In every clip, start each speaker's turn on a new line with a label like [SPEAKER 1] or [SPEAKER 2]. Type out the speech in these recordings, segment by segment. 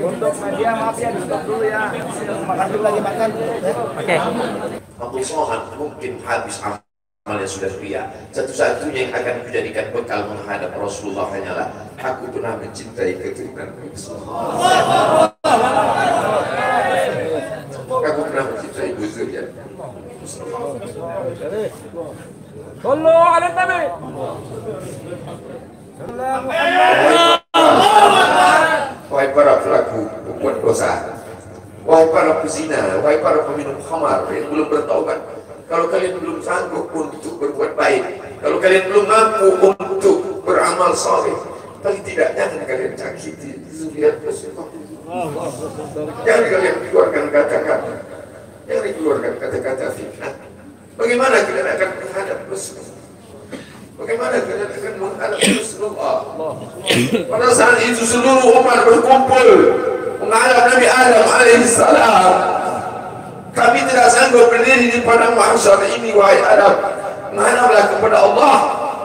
[SPEAKER 1] Untuk media maaf ya, di stop dulu ya. Makan dulu lagi makan. Oke.
[SPEAKER 2] Waktu sholat mungkin habis amalnya sudah ria. Satu-satunya yang akan dijadikan bekal menghadap Rasulullah hanyalah aku pernah mencintai keturunan Rasulullah. Aku pernah mencintai buzurnya.
[SPEAKER 1] Sallu ala Nabi.
[SPEAKER 2] Wahai para pelaku berbuat dosa, wahai para pezina, wahai para peminum khamar yang belum bertaubat, kalau kalian belum sanggup untuk berbuat baik, kalau kalian belum mampu untuk beramal saleh, paling tidak jangan kalian cakiti zuriat Rasulullah. Jangan kalian keluarkan kata-kata, jangan dikeluarkan kata-kata fitnah. Bagaimana kalian akan menghadap Rasulullah? Bagaimana kalian akan menghadap Rasulullah? Pada saat itu seluruh umat berkumpul menghadap Nabi Adam alaihissalam. Kami tidak sanggup berdiri di padang mahsyar ini, wahai Adam. Menghadaplah kepada Allah.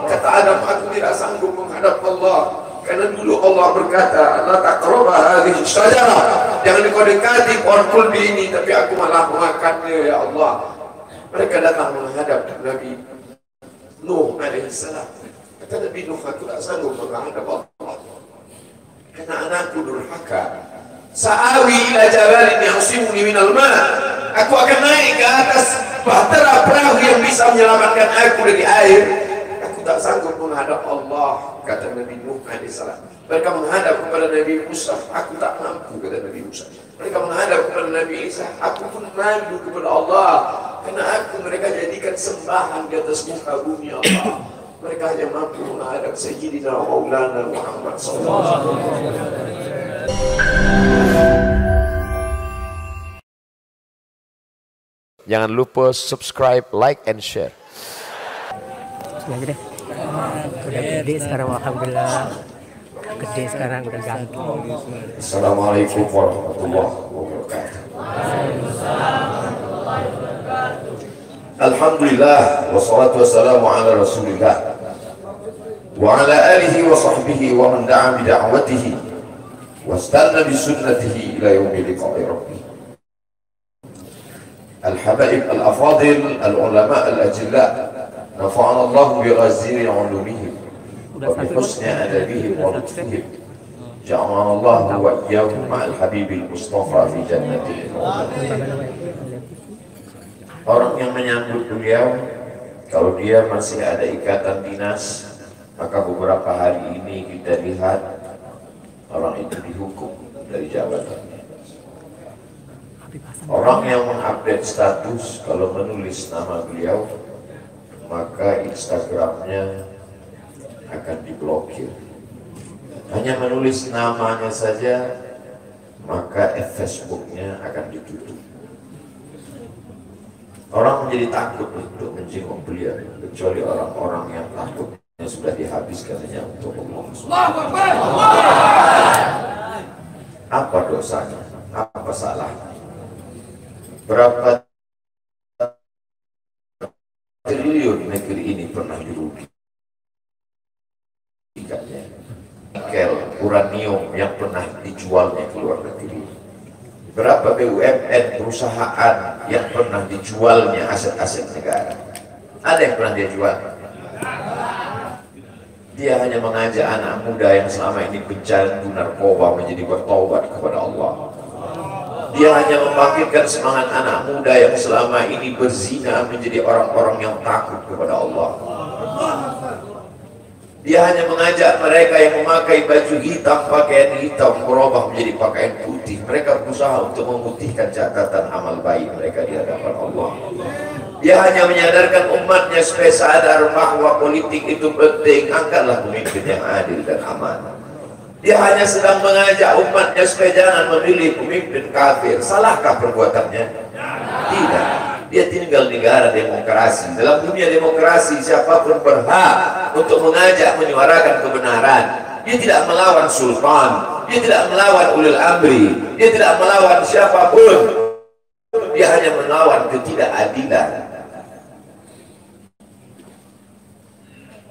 [SPEAKER 2] Kata Adam, aku tidak sanggup menghadap Allah. Karena dulu Allah berkata, la taqraba hadhihi syajarah. Jangan kau dekati pohon kulbi ini, tapi aku malah memakannya, ya Allah. Mereka datang menghadap Nabi Nuh alaihissalam. Kata Nabi Nuh, aku tak sanggup menghadap Allah karena anakku durhaka. Sa'awi ila jabalin ya'simuni minal ma'. Aku akan naik ke atas bahtera perahu yang bisa menyelamatkan aku dari air. Aku tak sanggup menghadap Allah, kata Nabi Nuh alaihissalam. Mereka menghadap kepada Nabi Musa, aku tak mampu, kata Nabi Musa. Mereka menghadap kepada Nabi Isa, aku pun malu kepada Allah, karena mereka jadikan sembahan di atas muka bumi Allah. Mereka hanya mampu menghadap Sayyidina Maulana Muhammad SAW. Jangan lupa subscribe, like, and share.
[SPEAKER 3] Udah gede sekarang, alhamdulillah. Gede sekarang, udah gantung.
[SPEAKER 2] Assalamualaikum warahmatullahi wabarakatuh. Alhamdulillah, wassalatu wassalamu ala rasulillah wa ala alihi wa sahbihi wa man da'a bi da'watihi wastanna bi sunnatihi ila yaumi liqa'i rabbih. Al-habaib al-afadil, al-ulama al-ajilla, nafa'ana Allah bi ghaziri 'ulumihim wa bi husni adabihim wa lutfihim. Ja'alana Allah wa iyyahum ma'al habibil mustafa fi jannatil Orang yang menyambut beliau, kalau dia masih ada ikatan dinas, maka beberapa hari ini kita lihat orang itu dihukum dari jabatannya. Orang yang mengupdate status, kalau menulis nama beliau, maka Instagramnya akan diblokir. Hanya menulis namanya saja, maka Facebooknya akan ditutup. Orang menjadi takut untuk menjenguk beliau, kecuali orang-orang yang takutnya sudah dihabiskan hanya untuk Allah. Apa dosanya? Apa salahnya? Berapa triliun negeri ini pernah dirugikannya? Nikel, uranium yang pernah dijualnya ke luar negeri. Berapa BUMN perusahaan yang pernah dijualnya aset-aset negara? Ada yang pernah dia jual? Dia hanya mengajak anak muda yang selama ini pecandu narkoba menjadi bertaubat kepada Allah. Dia hanya membangkitkan semangat anak muda yang selama ini berzina menjadi orang-orang yang takut kepada Allah. Dia hanya mengajak mereka yang memakai baju hitam, pakaian hitam, berubah menjadi pakaian putih. Mereka berusaha untuk memutihkan catatan amal baik mereka di hadapan Allah. Dia hanya menyadarkan umatnya supaya sadar bahwa politik itu penting. Angkatlah pemimpin yang adil dan aman. Dia hanya sedang mengajak umatnya supaya jangan memilih pemimpin kafir. Salahkah perbuatannya? Tidak. Dia tinggal di negara demokrasi. Dalam dunia demokrasi, siapapun berhak untuk mengajak menyuarakan kebenaran. Dia tidak melawan sultan, dia tidak melawan ulil amri, dia tidak melawan siapapun. Dia hanya melawan ketidakadilan.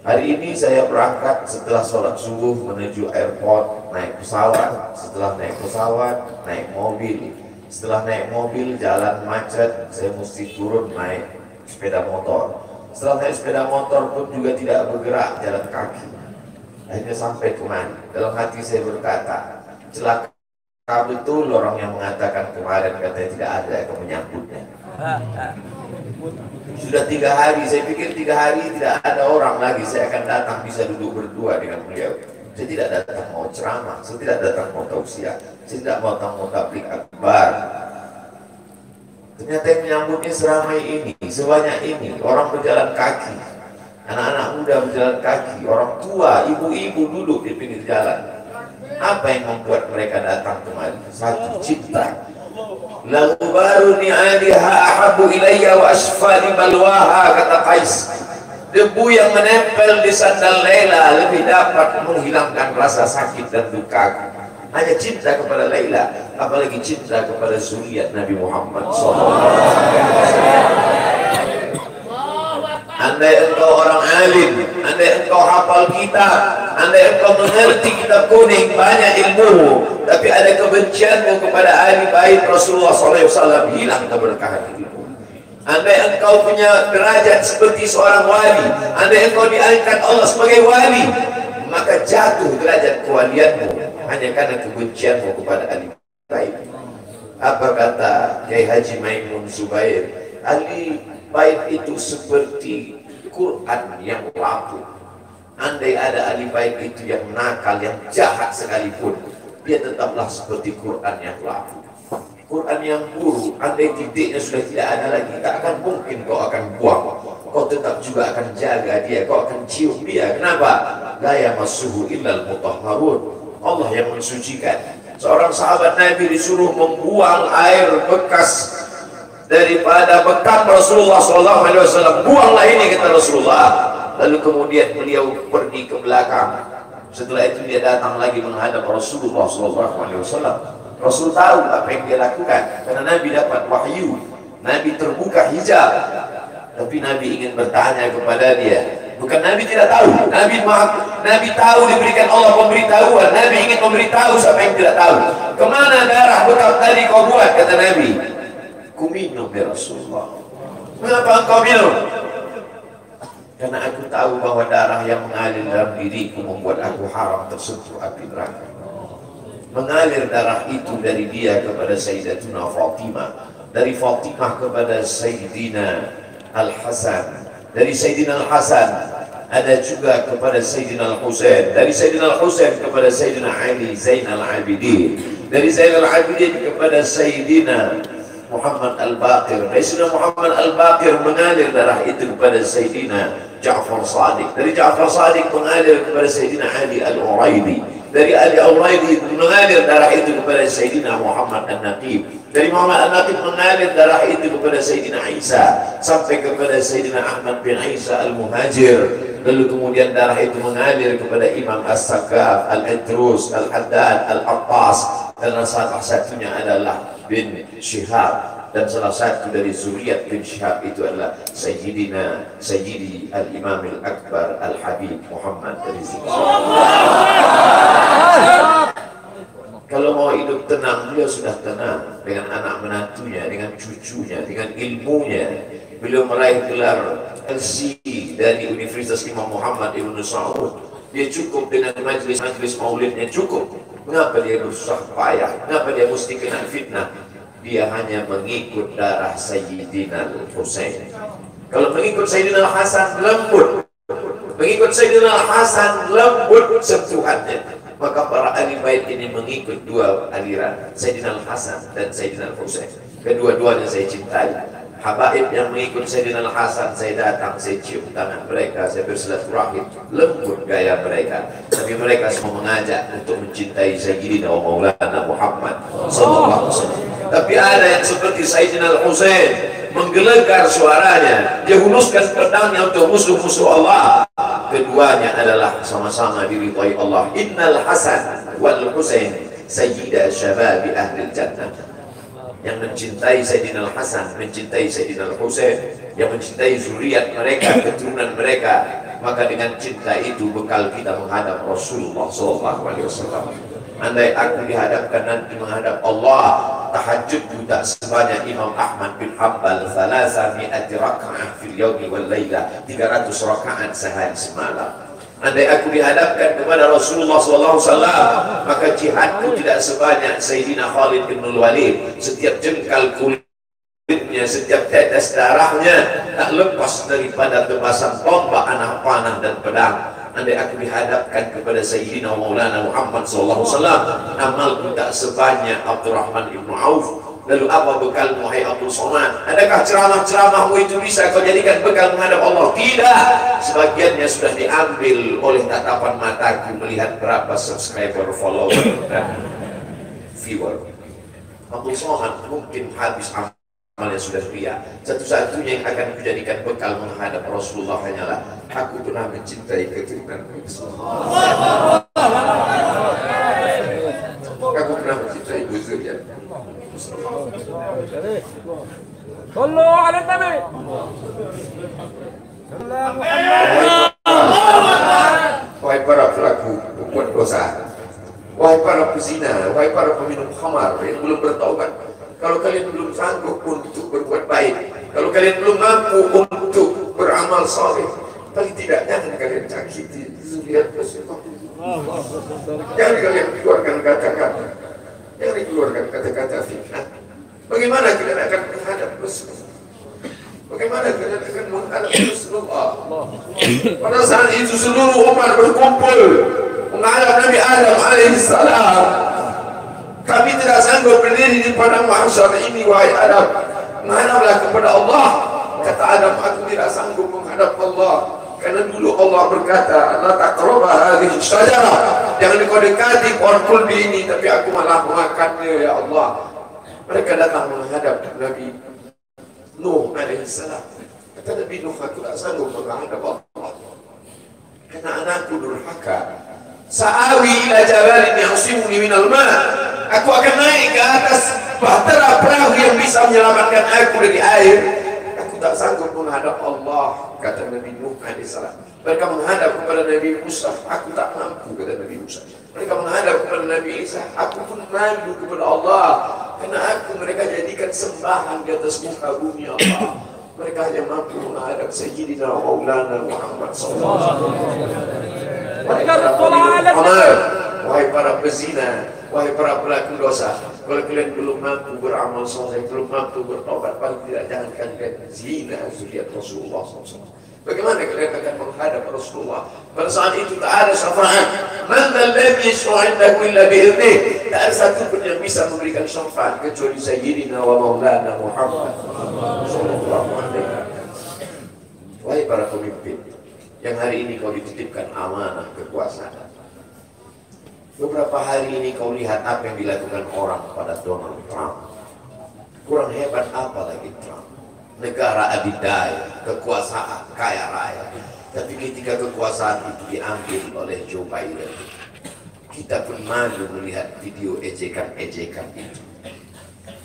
[SPEAKER 2] Hari ini saya berangkat setelah sholat subuh menuju airport, naik pesawat. Setelah naik pesawat, naik mobil. Setelah naik mobil, jalan macet, saya mesti turun naik sepeda motor. Setelah naik sepeda motor pun juga tidak bergerak, jalan kaki. Akhirnya sampai kemana? Dalam hati saya berkata, celaka betul orang yang mengatakan kemarin katanya tidak ada yang menyambutnya. Sudah 3 hari, saya pikir 3 hari tidak ada orang lagi, saya akan datang bisa duduk berdua dengan beliau. Saya tidak datang mau ceramah, saya tidak datang mau tausiah, saya tidak mau datang mau tabligh akbar. Ternyata yang menyambutnya seramai ini, sebanyak ini, orang berjalan kaki, anak-anak muda berjalan kaki, orang tua, ibu-ibu duduk di pinggir jalan. Apa yang membuat mereka datang kemari? Satu, cinta. Lagu baru ni'aliha ahabu ilayya wa asfali balwaha, kata Qais. Debu yang menempel di sandal Laila lebih dapat menghilangkan rasa sakit dan duka. Hanya cinta kepada Laila, apalagi cinta kepada zuriat Nabi Muhammad SAW. Andai engkau orang alim, andai engkau hafal kitab, andai engkau mengerti kitab kuning, banyak ilmu, tapi ada kebencianmu kepada ahli bait Rasulullah SAW, hilang keberkahan hidupmu. Andai engkau punya derajat seperti seorang wali, andai engkau diangkat Allah sebagai wali, maka jatuh derajat kewalianmu hanya karena kebencianmu kepada ahli bait. Apa kata Kiai Haji Maimun Zubair? Ahli bait itu seperti Quran yang lapuk. Andai ada ahli bait itu yang nakal, yang jahat sekalipun, dia tetaplah seperti Quran yang lapuk. Quran yang buruk, andai titiknya sudah tidak ada lagi, tak akan mungkin kau akan buang. Kau tetap juga akan jaga dia, kau akan cium dia. Kenapa? La yamassuhu illal mutahharun. Allah yang mensucikan. Seorang sahabat Nabi disuruh membuang air bekas daripada bekam Rasulullah SAW. Buanglah ini, kata Rasulullah. Lalu kemudian beliau pergi ke belakang. Setelah itu dia datang lagi menghadap Rasulullah SAW. Rasul tahu apa yang dia lakukan, karena Nabi dapat wahyu, Nabi terbuka hijab. Tapi Nabi ingin bertanya kepada dia. Bukan Nabi tidak tahu, Nabi tahu, diberikan Allah pemberitahuan. Nabi ingin memberitahu siapa yang tidak tahu. Kemana darah bekam tadi kau buat? Kata Nabi, ku minum ya Rasulullah. Mengapa engkau minum? Karena aku tahu bahwa darah yang mengalir dalam diriku membuat aku haram tersentuh api neraka. Mengalir darah itu dari dia kepada Sayyidatuna Fatimah, dari Fatimah kepada Sayyidina Al-Hasan, dari Sayyidina Al-Hasan ada juga kepada Sayyidina Al-Husain, dari Sayyidina Al-Husain kepada Sayyidina Ali Zainal Abidin, dari Zainal Abidin kepada Sayyidina Muhammad Al-Baqir, dari Sayyidina Muhammad Al-Baqir mengalir darah itu kepada Sayyidina Ja'far Sadiq, dari Ja'far Sadiq mengalir kepada Sayyidina Ali Al-Uraidi, dari Ali Al-Uraidi mengalir darah itu kepada Sayyidina Muhammad An-Naqib, dari Muhammad An-Naqib mengalir darah itu kepada Sayyidina Isa sampai kepada Sayyidina Ahmad bin Isa Al-Muhajir. Lalu kemudian darah itu mengalir kepada Imam As-Sakaf, Al-Idrus, Al-Haddad, Al-Attas, dan salah satunya adalah bin Syihab. Dan salah satu dari zuriat bin Syihab itu adalah Sayyidi Al-Imam Al-Akbar Al-Habib Muhammad Rizik. Kalau mau hidup tenang, beliau sudah tenang dengan anak menantunya, dengan cucunya, dengan ilmunya. Beliau meraih gelar LC dari Universitas Imam Muhammad Ibn Saud. Dia cukup dengan majlis maulidnya, cukup. Mengapa dia bersusah payah? Mengapa dia mesti kena fitnah? Dia hanya mengikut darah Sayyidina Al-Husain. Kalau mengikut Sayyidina Al-Hasan lembut, mengikut Sayyidina Al-Hasan lembut sentuhannya. Maka para ahli bait ini mengikut dua aliran, Sayyidina Al-Hasan dan Sayyidina Al-Husain. Kedua-duanya saya cintai. Habaib yang mengikut Sayyidina Al-Hasan, saya datang, saya cium tangan mereka, saya bersilaturahim, lembut gaya mereka. Tapi mereka semua mengajak untuk mencintai Sayyidina wa Maulana Muhammad sallallahu alaihi wasallam. Tapi ada yang seperti Sayyidina Al-Husain, menggelegar suaranya, dia huluskan pedangnya untuk musuh-musuh Allah. Keduanya adalah sama-sama diridhai Allah. Innal Hasan wal Husain sayyida syababi ahli jannah. Yang mencintai Sayyidina Al-Hasan, mencintai Sayyidina Al-Husain, yang mencintai zuriat mereka, keturunan mereka, Maka dengan cinta itu bekal kita menghadap Rasulullah SAW. Andai aku dihadapkan nanti menghadap Allah, tahajud tak sebanyak Imam Ahmad bin Hanbal, 300 raka'ah fil yawmi wal layla, 300 rakaat sehari semalam. Andai aku dihadapkan kepada Rasulullah SAW, maka jihadku tidak sebanyak Sayyidina Khalid bin Walid. Setiap jengkal kulitnya, setiap tetes darahnya tak lepas daripada tebasan tombak, anak panah dan pedang. Andai aku dihadapkan kepada Sayyidina Maulana Muhammad SAW, amalku tak sebanyak Abdurrahman ibn Auf. Lalu apa bekal wahai Abdul Somad? Adakah ceramah-ceramahmu itu bisa kau jadikan bekal menghadap Allah? Tidak. Sebagiannya sudah diambil oleh tatapan mataku melihat berapa subscriber, follower dan viewer. Abdul Somad mungkin habis amalnya sudah ria. Satu-satunya yang akan dijadikan bekal menghadap Rasulullah hanyalah aku pernah mencintai keturunan aku pernah mencintai zuriat.
[SPEAKER 1] Sallu ala Nabi.
[SPEAKER 2] Wahai para pelaku berbuat dosa, wahai para pezina, wahai para peminum khamar yang belum bertaubat, kalau kalian belum sanggup untuk berbuat baik, kalau kalian belum mampu untuk beramal saleh, paling tidak jangan kalian cakiti zuriat Rasulullah. Jangan kalian keluarkan kata-kata, jangan dikeluarkan kata-kata fitnah. Bagaimana kalian akan menghadap Rasulullah? Bagaimana kalian akan menghadap Rasulullah? Pada saat itu seluruh umat berkumpul menghadap Nabi Adam alaihissalam. Kami tidak sanggup berdiri di padang mahsyar ini, wahai Adam. Menghadaplah kepada Allah. Kata Adam, aku tidak sanggup menghadap Allah. Karena dulu Allah berkata, la taqrabu hadhihi syajarah. Jangan kau dekati pohon kulbi ini, tapi aku malah memakannya, ya Allah. Mereka datang menghadap Nabi Nuh alaihissalam. Kata Nabi Nuh, aku tak sanggup menghadap Allah karena anakku durhaka. Sa'awi ila jabalin ya'simuni minal ma'. Aku akan naik ke atas bahtera perahu yang bisa menyelamatkan aku dari air. Aku tak sanggup menghadap Allah, kata Nabi Nuh alaihissalam. Mereka menghadap kepada Nabi Musa, aku tak mampu, kata Nabi Musa. Mereka menghadap kepada Nabi Isa, aku pun malu kepada Allah, karena aku mereka jadikan sembahan di atas muka bumi Allah. Mereka hanya mampu menghadap Sayyidina Maulana Muhammad SAW. Wahai para pezina, wahai para pelaku dosa, kalau kalian belum mampu beramal soleh, belum mampu bertobat, paling tidak jangan kalian zina zuriat Rasulullah SAW. Bagaimana kalian akan menghadap Rasulullah? Pada saat itu tak ada syafaat. Man alladhi yashfa'u indahu illa bi'idhnih. Tak ada satu pun yang bisa memberikan syafaat kecuali Sayyidina wa Maulana Muhammad sallallahu alaihi wasallam. Wahai para pemimpin yang hari ini kau dititipkan amanah kekuasaan. Beberapa hari ini kau lihat apa yang dilakukan orang pada Donald Trump. Kurang hebat apa lagi Trump? Negara adidaya, kekuasaan, kaya raya. Tapi ketika kekuasaan itu diambil oleh Joe Biden, kita pun malu melihat video ejekan-ejekan itu.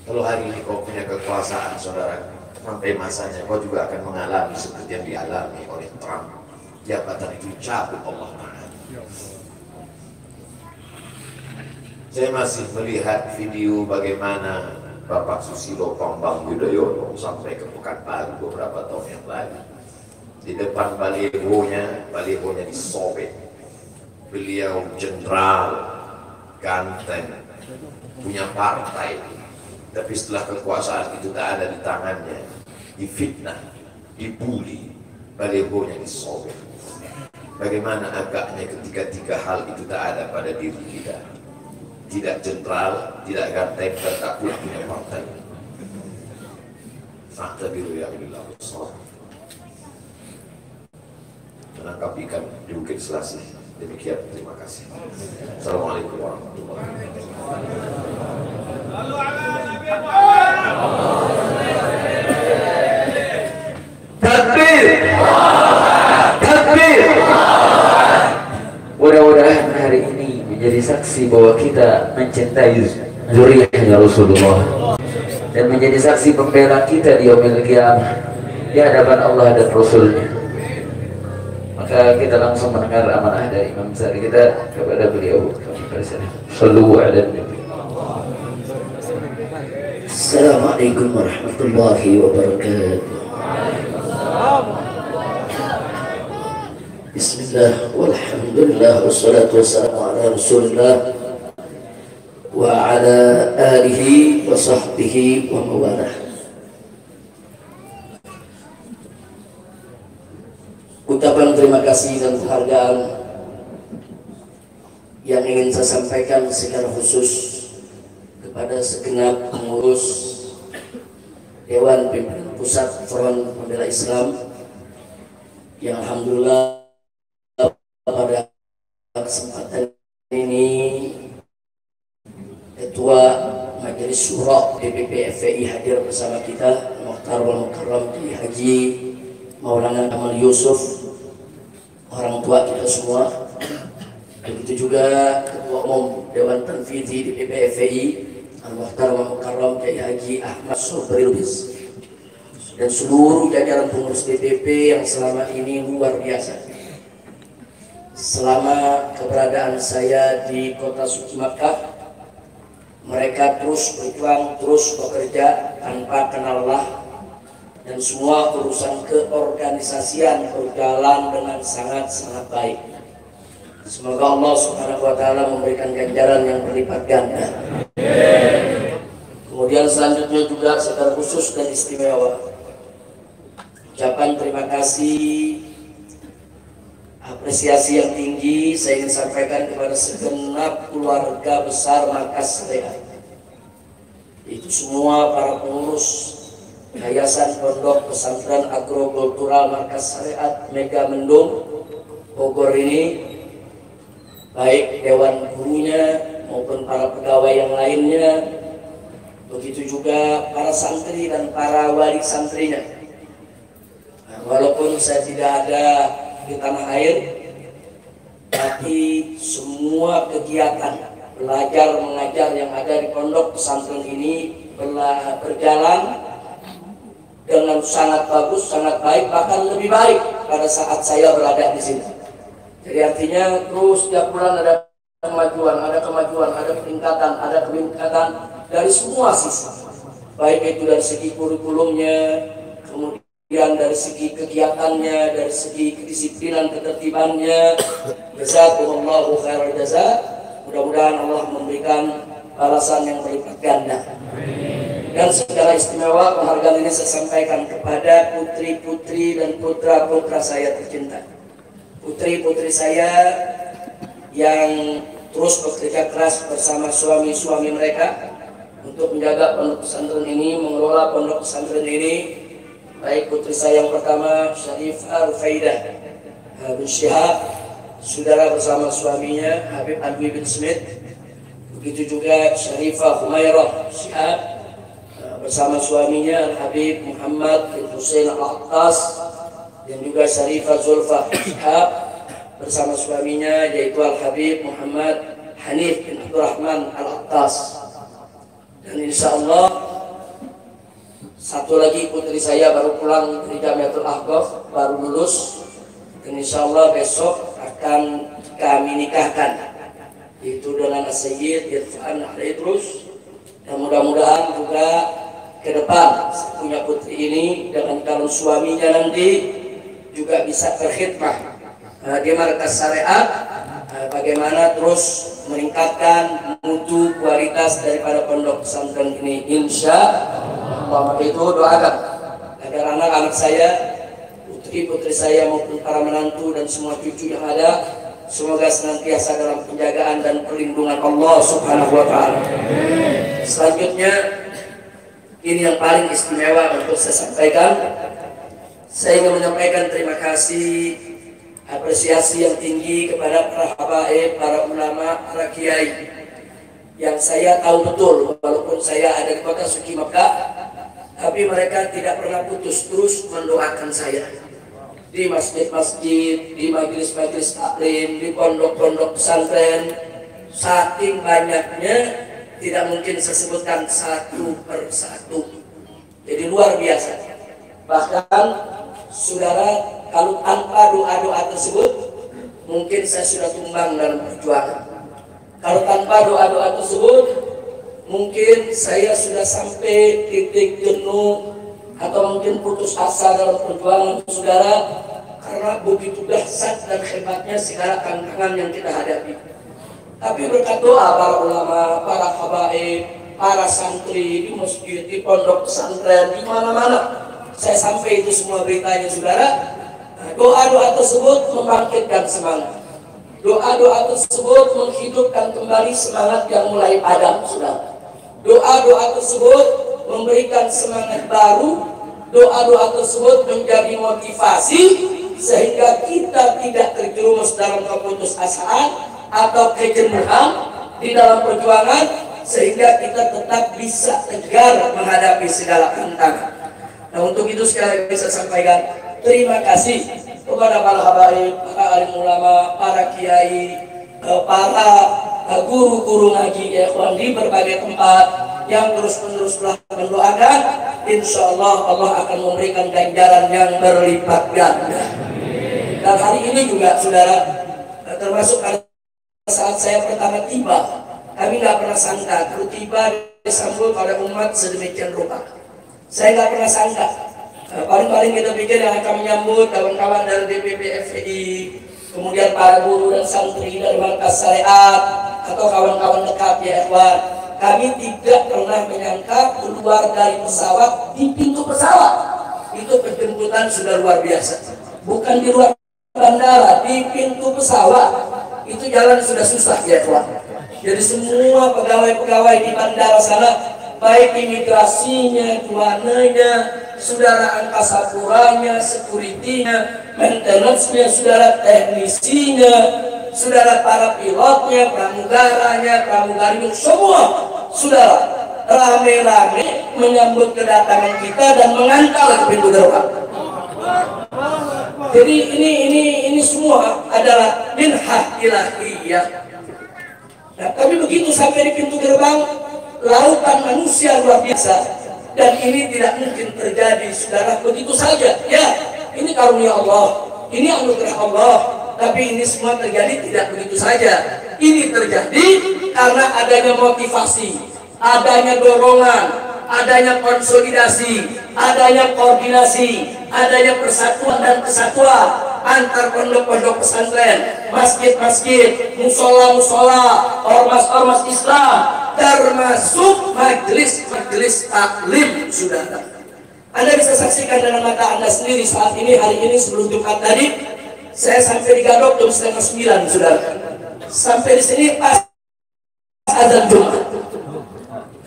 [SPEAKER 2] Kalau hari ini kau punya kekuasaan, saudara, sampai masanya kau juga akan mengalami seperti yang dialami oleh Trump. Jabatan itu cabut Allah Ta'ala. Saya masih melihat video bagaimana Bapak Susilo Bambang Yudhoyono sampai ke Pekanbaru beberapa tahun yang lalu. Di depan balihonya disobek. Beliau jenderal, ganteng, punya partai. Tapi setelah kekuasaan itu tak ada di tangannya, difitnah, dibuli, balihonya disobek. Bagaimana agaknya ketika tiga hal itu tak ada pada diri kita. Tidak jenderal, tidak ganteng, dan tak pula punya partai. Fakta biru yang dilakukan. Menangkap ikan di Bukit Selasih. Demikian, terima kasih. Assalamualaikum warahmatullahi wabarakatuh. Takbir! Takbir! Mudah-mudahan hari ini menjadi saksi bahwa kita mencintai zuriyahnya Rasulullah dan menjadi saksi pembela kita di yaumil qiyamah di hadapan Allah dan Rasulnya. Maka
[SPEAKER 4] maka kita langsung mendengar amanah dari Imam besar kita kepada beliau. Sallu ala Nabi.
[SPEAKER 5] Assalamualaikum warahmatullahi wabarakatuh. Bismillah, walhamdulillah, wassalatu wassalamu ala rasulillah wa ala alihi wa sahbihi wa mawalah. Ucapan terima kasih dan penghargaan yang ingin saya sampaikan secara khusus kepada segenap pengurus Dewan Pimpinan Pusat Front Pembela Islam yang alhamdulillah pada kesempatan ini Ketua Majelis Syuro DPP FPI hadir bersama kita, Mukhtar wal Mukarram Kiai Haji Maulana Kamal Yusuf, orang tua kita semua. Begitu juga Ketua Umum Dewan Tanfidhi DPP FPI Al-Mukhtar wal Mukarram Kiai Haji Ahmad Sobri Lubis, dan seluruh jajaran pengurus DPP yang selama ini luar biasa. Selama keberadaan saya di kota suci Makkah, mereka terus berjuang, terus bekerja tanpa kenal lelah, dan semua urusan keorganisasian berjalan dengan sangat-sangat baik. Semoga Allah Subhanahu wa Ta'ala memberikan ganjaran yang berlipat ganda. Kemudian selanjutnya juga secara khusus dan istimewa, ucapan terima kasih, apresiasi yang tinggi saya ingin sampaikan kepada segenap keluarga besar Markas Syariat. Itu semua para pengurus Yayasan Pondok Pesantren Agrokultural Markas Syariat Mega Mendung Bogor ini, baik dewan gurunya maupun para pegawai yang lainnya, begitu juga para santri dan para wali santrinya. Nah, walaupun saya tidak ada di tanah air, tapi semua kegiatan belajar mengajar yang ada di pondok pesantren ini berjalan dengan sangat bagus, sangat baik, bahkan lebih baik pada saat saya berada di sini. Jadi artinya terus setiap bulan ada kemajuan, ada peningkatan dari semua sisi, baik itu dari segi kurikulumnya, kemudian dari segi kegiatannya, dari segi kedisiplinan ketertibannya. Jazakumullahu khairal jaza. Mudah-mudahan Allah memberikan balasan yang berlipat ganda. Dan secara istimewa penghargaan ini saya sampaikan kepada putri-putri dan putra-putra saya tercinta. Putri-putri saya yang terus bekerja keras bersama suami-suami mereka untuk menjaga pondok pesantren ini, mengelola pondok pesantren ini. Baik putri saya yang pertama Syarifah Rufaidah bin Syihab, saudara bersama suaminya Habib Alwi bin Smith. Begitu juga Syarifah Humairah Syihab bersama suaminya Habib Muhammad bin Hussein Al-Attas, dan juga Syarifah Zulfa Syihab bersama suaminya yaitu Al-Habib Muhammad Hanif bin Abdurrahman Al-Attas. Dan insya Allah satu lagi putri saya baru pulang dari Jamiatul Ahqaf, baru lulus, dan insya Allah besok akan kami nikahkan, yaitu dengan Sayyid Irfan Al-Idrus. Dan mudah-mudahan juga ke depan punya putri ini dengan calon suaminya nanti juga bisa berkhidmah di Markas Syariat, bagaimana terus meningkatkan mutu kualitas daripada pondok pesantren ini, insya Allah. Maka itu doakan agar anak-anak saya, putri-putri saya maupun para menantu dan semua cucu yang ada, semoga senantiasa dalam penjagaan dan perlindungan Allah Subhanahu wa Ta'ala. Selanjutnya, ini yang paling istimewa untuk saya sampaikan. Saya ingin menyampaikan terima kasih, apresiasi yang tinggi kepada para habaib, para ulama, para kiai yang saya tahu betul, walaupun saya ada di kota suci Makkah, tapi mereka tidak pernah putus terus mendoakan saya di masjid-masjid, di majelis-majelis taklim, di pondok-pondok pesantren. Saking banyaknya tidak mungkin saya sebutkan satu per satu. Jadi luar biasa. Bahkan saudara kalau tanpa doa-doa tersebut mungkin saya sudah tumbang dalam perjuangan. Kalau tanpa doa-doa tersebut mungkin saya sudah sampai titik jenuh atau mungkin putus asa dalam perjuangan saudara, karena begitu dahsyat dan hebatnya segala tantangan yang kita hadapi. Tapi berkat doa para ulama, para habaib, para santri di masjid, di pondok pesantren, di mana-mana saya sampai itu semua beritanya saudara. Doa-doa tersebut membangkitkan semangat. Doa-doa tersebut menghidupkan kembali semangat yang mulai padam saudara. Doa-doa tersebut memberikan semangat baru. Doa-doa tersebut menjadi motivasi sehingga kita tidak terjerumus dalam keputusasaan atau kejenuhan di dalam perjuangan, sehingga kita tetap bisa tegar menghadapi segala tantangan. Nah, untuk itu sekali lagi saya sampaikan terima kasih kepada para habaib, para alim ulama, para kiai, para guru-guru ngaji ikhwan di berbagai tempat yang terus-menerus telah mendoakan. Insya Allah Allah akan memberikan ganjaran yang berlipat ganda. Dan hari ini juga saudara, termasuk pada saat saya pertama tiba, kami nggak pernah sangka kalau tiba disambut oleh umat sedemikian rupa. Saya nggak pernah sangka. Paling-paling kita pikir yang akan menyambut kawan-kawan dari DPP FPI, kemudian para guru dan santri dari Markas Syariat atau kawan-kawan dekat ya ikhwan. Kami tidak pernah menyangka keluar dari pesawat di pintu pesawat. Itu penjemputan sudah luar biasa. Bukan di luar bandara, di pintu pesawat. Itu jalan sudah susah ya ikhwan. Jadi semua pegawai-pegawai di bandara sana, baik imigrasinya, juananya, saudara angkasa puranya, security-nya, maintenance-nya, saudara teknisinya, saudara para pilotnya, pramugaranya, pramugarinya, semua saudara rame-rame menyambut kedatangan kita dan mengantar ke pintu gerbang. Jadi ini semua adalah minhah ilahiyah. Nah, tapi begitu sampai di pintu gerbang, lautan manusia luar biasa, dan ini tidak mungkin terjadi saudara begitu saja. Ya, ini karunia Allah, ini anugerah Allah, tapi ini semua terjadi tidak begitu saja. Ini terjadi karena adanya motivasi, adanya dorongan, adanya konsolidasi, adanya koordinasi, adanya persatuan dan kesatuan antar pondok-pondok pesantren, masjid-masjid, musola-musola, ormas-ormas Islam, termasuk majelis-majelis taklim saudara. Anda bisa saksikan dengan mata Anda sendiri saat ini, hari ini sebelum Jumat tadi, saya sampai di Gadok jam 8:30 saudara. Sampai di sini pas azan Jumat.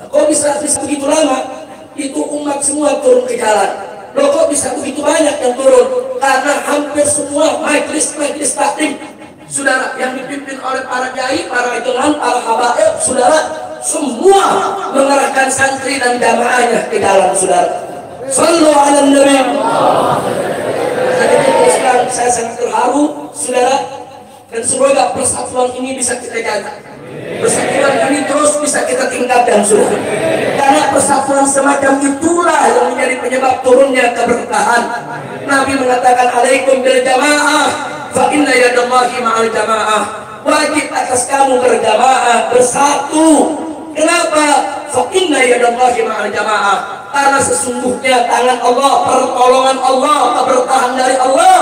[SPEAKER 5] Kok bisa begitu lama? Itu umat semua turun ke jalan. Loh kok bisa begitu banyak yang turun? Karena hampir semua majelis-majelis taklim saudara yang dipimpin oleh para kiai, para idolan, para habaib saudara, semua mengerahkan santri dan jamaahnya ke jalan saudara. Sallu ala nabi. Sekarang saya sangat terharu saudara, dan semoga persatuan ini bisa kita jaga. Persatuan ini terus bisa kita tingkatkan saudara. Karena persatuan semacam itulah yang menjadi penyebab turunnya keberkahan. Nabi mengatakan alaikum bil jamaah fa inna yadallahi ma'al jamaah. Wajib atas kamu berjamaah, bersatu. Kenapa? Fa inna yadallahi ma'al jamaah. Karena sesungguhnya tangan Allah, pertolongan Allah, keberkahan dari Allah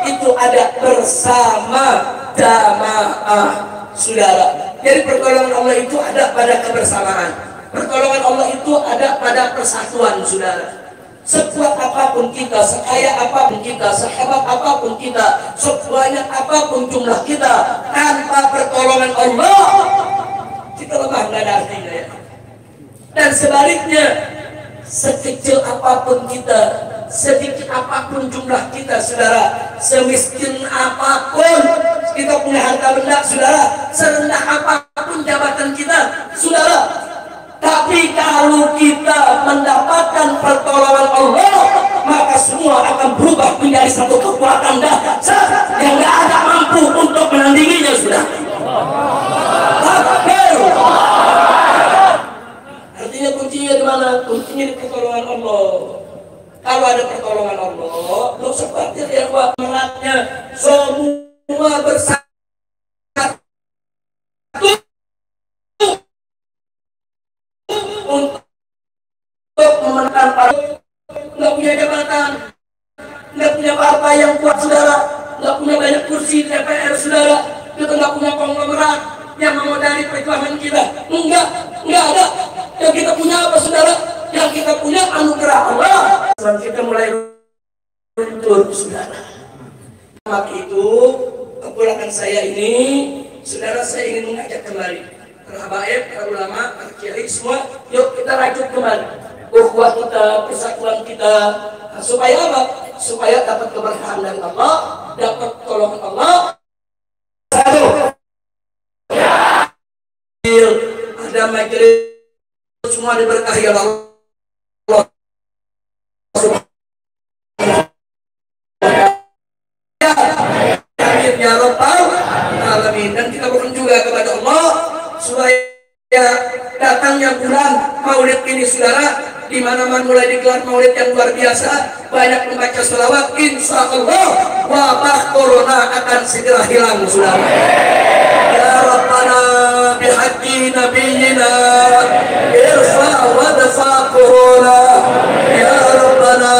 [SPEAKER 5] itu ada bersama jamaah saudara. Jadi pertolongan Allah itu ada pada kebersamaan. Pertolongan Allah itu ada pada persatuan saudara. Sekuat apapun kita, sekaya apapun kita, sehebat apapun kita, sebanyak apapun jumlah kita, tanpa pertolongan Allah kita lemah, nggak ada artinya ya. Dan sebaliknya, sekecil apapun kita, sedikit apapun jumlah kita saudara, semiskin apapun kita punya harta benda saudara, serendah apapun jabatan kita saudara, tapi kalau kita mendapatkan pertolongan Allah, maka semua akan berubah menjadi satu kekuatan dahsyat yang gak ada mampu untuk menandinginya sudah. Artinya kuncinya di mana? Kuncinya di pertolongan Allah. Kalau ada pertolongan Allah, lo seperti yang untuk memenangkan para nggak punya jabatan, nggak punya partai yang kuat saudara, nggak punya banyak kursi di DPR saudara, kita nggak punya konglomerat yang memodali perjuangan kita. Enggak ada. Yang kita punya apa saudara? Yang kita punya anugerah Allah. Setelah kita mulai luntur saudara. Maka itu kepulangan saya ini, saudara, saya ingin mengajak kembali para habaib, para ulama, para kiai semua, yuk kita rajut kembali ukhuwah kita, persatuan kita, supaya apa? Supaya dapat keberkahan dari Allah, dapat tolongan Allah. Satu, ada majelis semua diberkahi oleh Allah. Amin ya rabbal alamin. Dan kita mohon juga kepada Allah supaya datangnya bulan Maulid ini saudara, di mana-mana mulai digelar Maulid yang luar biasa, banyak membaca sholawat, insya Allah wabah corona akan segera hilang saudara. Ya Rabbana bihaqqi nabiyina irfa wadfa corona. Ya Rabbana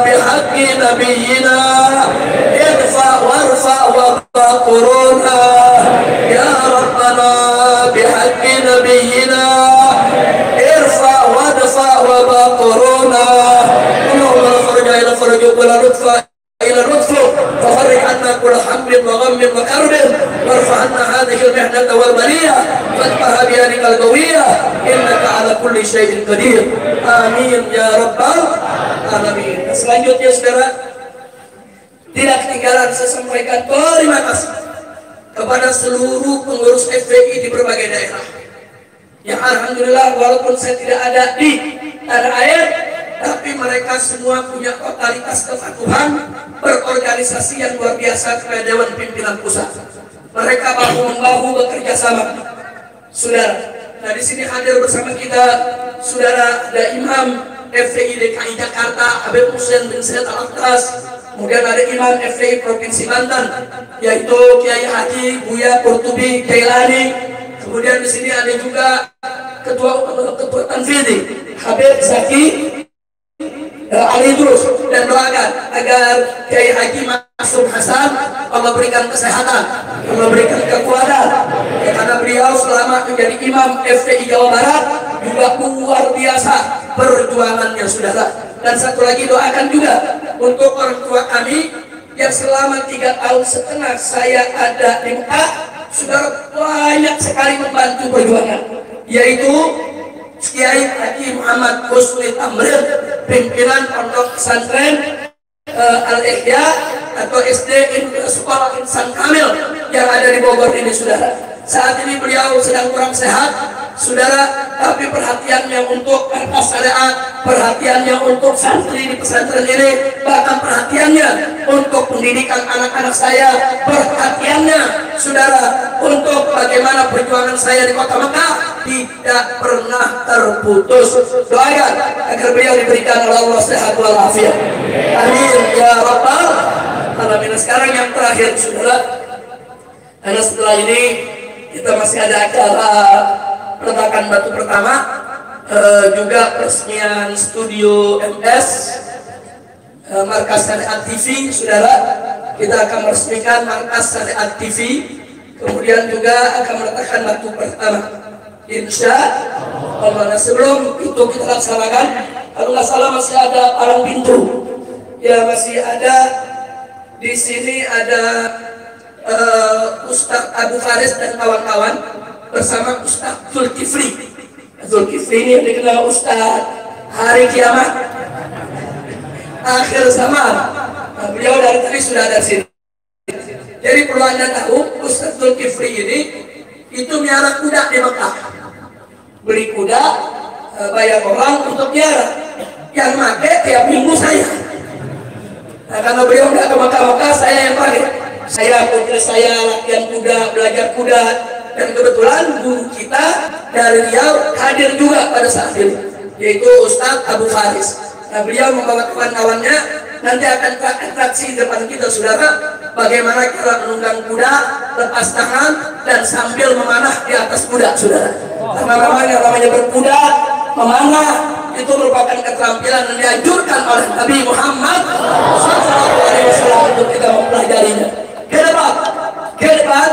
[SPEAKER 5] bihaqqi nabiyina irfa warfa wabah corona. Ya Rabbana bihaqqi nabiyina irfa wadfa wabah corona. Allahumma farja ila farjuk wala lutfa ila lutfu fafarrij anna kulla hammin wa ghammin wa karbin warfa anna hadhihi al-mihnata wal baliyah fatbaha bi yadikal qawiyah innaka ala kulli syai'in qadir. Amin ya rabbal alamin. Selanjutnya saudara, tidak ketinggalan saya sampaikan terima kasih kepada seluruh pengurus FPI di berbagai daerah yang alhamdulillah walaupun saya tidak ada di tanah air, tapi mereka semua punya totalitas kepatuhan berorganisasi yang luar biasa kepada Dewan Pimpinan Pusat. Mereka bahu-membahu bekerja sama. Saudara, nah di sini hadir bersama kita saudara ada Imam FPI DKI Jakarta Habib Hussein bin Said Al-Atas, kemudian ada Imam FPI Provinsi Banten yaitu Kiai Haji Buya Qurtubi Kailani, kemudian di sini ada juga Ketua Tanfidhi Habib Zaki Ali Idrus, dan doakan agar Kiai Haji Masud Hasan Allah berikan kesehatan, Allah berikan kekuatan, ya, karena beliau selama menjadi Imam FPI Jawa Barat juga luar biasa perjuangannya saudara. Dan satu lagi doakan juga untuk orang tua kami yang selama 3,5 tahun saya ada di Mekah, saudara, banyak sekali membantu perjuangan, yaitu Kiai Haji Muhammad Husni Tamrin, pimpinan Pondok Pesantren Al-Ihya atau SD Sekolah Insan Kamil yang ada di Bogor ini saudara. Saat ini beliau sedang kurang sehat saudara, tapi perhatiannya untuk markas syariat, perhatiannya untuk santri di pesantren ini, bahkan perhatiannya untuk pendidikan anak-anak saya, perhatiannya saudara untuk bagaimana perjuangan saya di kota Mekah tidak pernah terputus. Doakan agar beliau diberikan oleh Allah sehat walafiat. Amin ya rabbal alamin. Sekarang yang terakhir saudara, karena setelah ini kita masih ada acara peletakan batu pertama, juga peresmian studio MS Markas Syariat TV saudara. Kita akan meresmikan Markas Syariat TV, kemudian juga akan meletakkan batu pertama insya Allah. Nah, sebelum itu kita laksanakan, kalau nggak salah masih ada palang pintu ya, masih ada di sini ada Ustadz Abu Faris dan kawan-kawan bersama Ustadz Zulkifli. Zulkifli ini yang dikenal Ustadz hari kiamat akhir zaman. Nah, beliau dari tadi sudah ada di sini. Jadi perlu Anda tahu, Ustadz Zulkifli ini itu miara kuda di Mekah. Beli kuda, bayar orang untuk miara. Yang pakai tiap minggu saya. Nah, karena beliau nggak ke Mekah, saya yang pakai. Saya putri saya latihan kuda, belajar kuda, dan kebetulan guru kita dari Riau hadir juga pada saat itu, yaitu Ustadz Abu Faris. Nah, beliau membawa kawan-kawannya, nanti akan atraksi depan kita saudara, bagaimana cara menunggang kuda, lepas tangan, dan sambil memanah di atas kuda saudara. Karena namanya berkuda memanah itu merupakan keterampilan yang dianjurkan oleh Nabi Muhammad SAW untuk kita mempelajarinya. Ke depan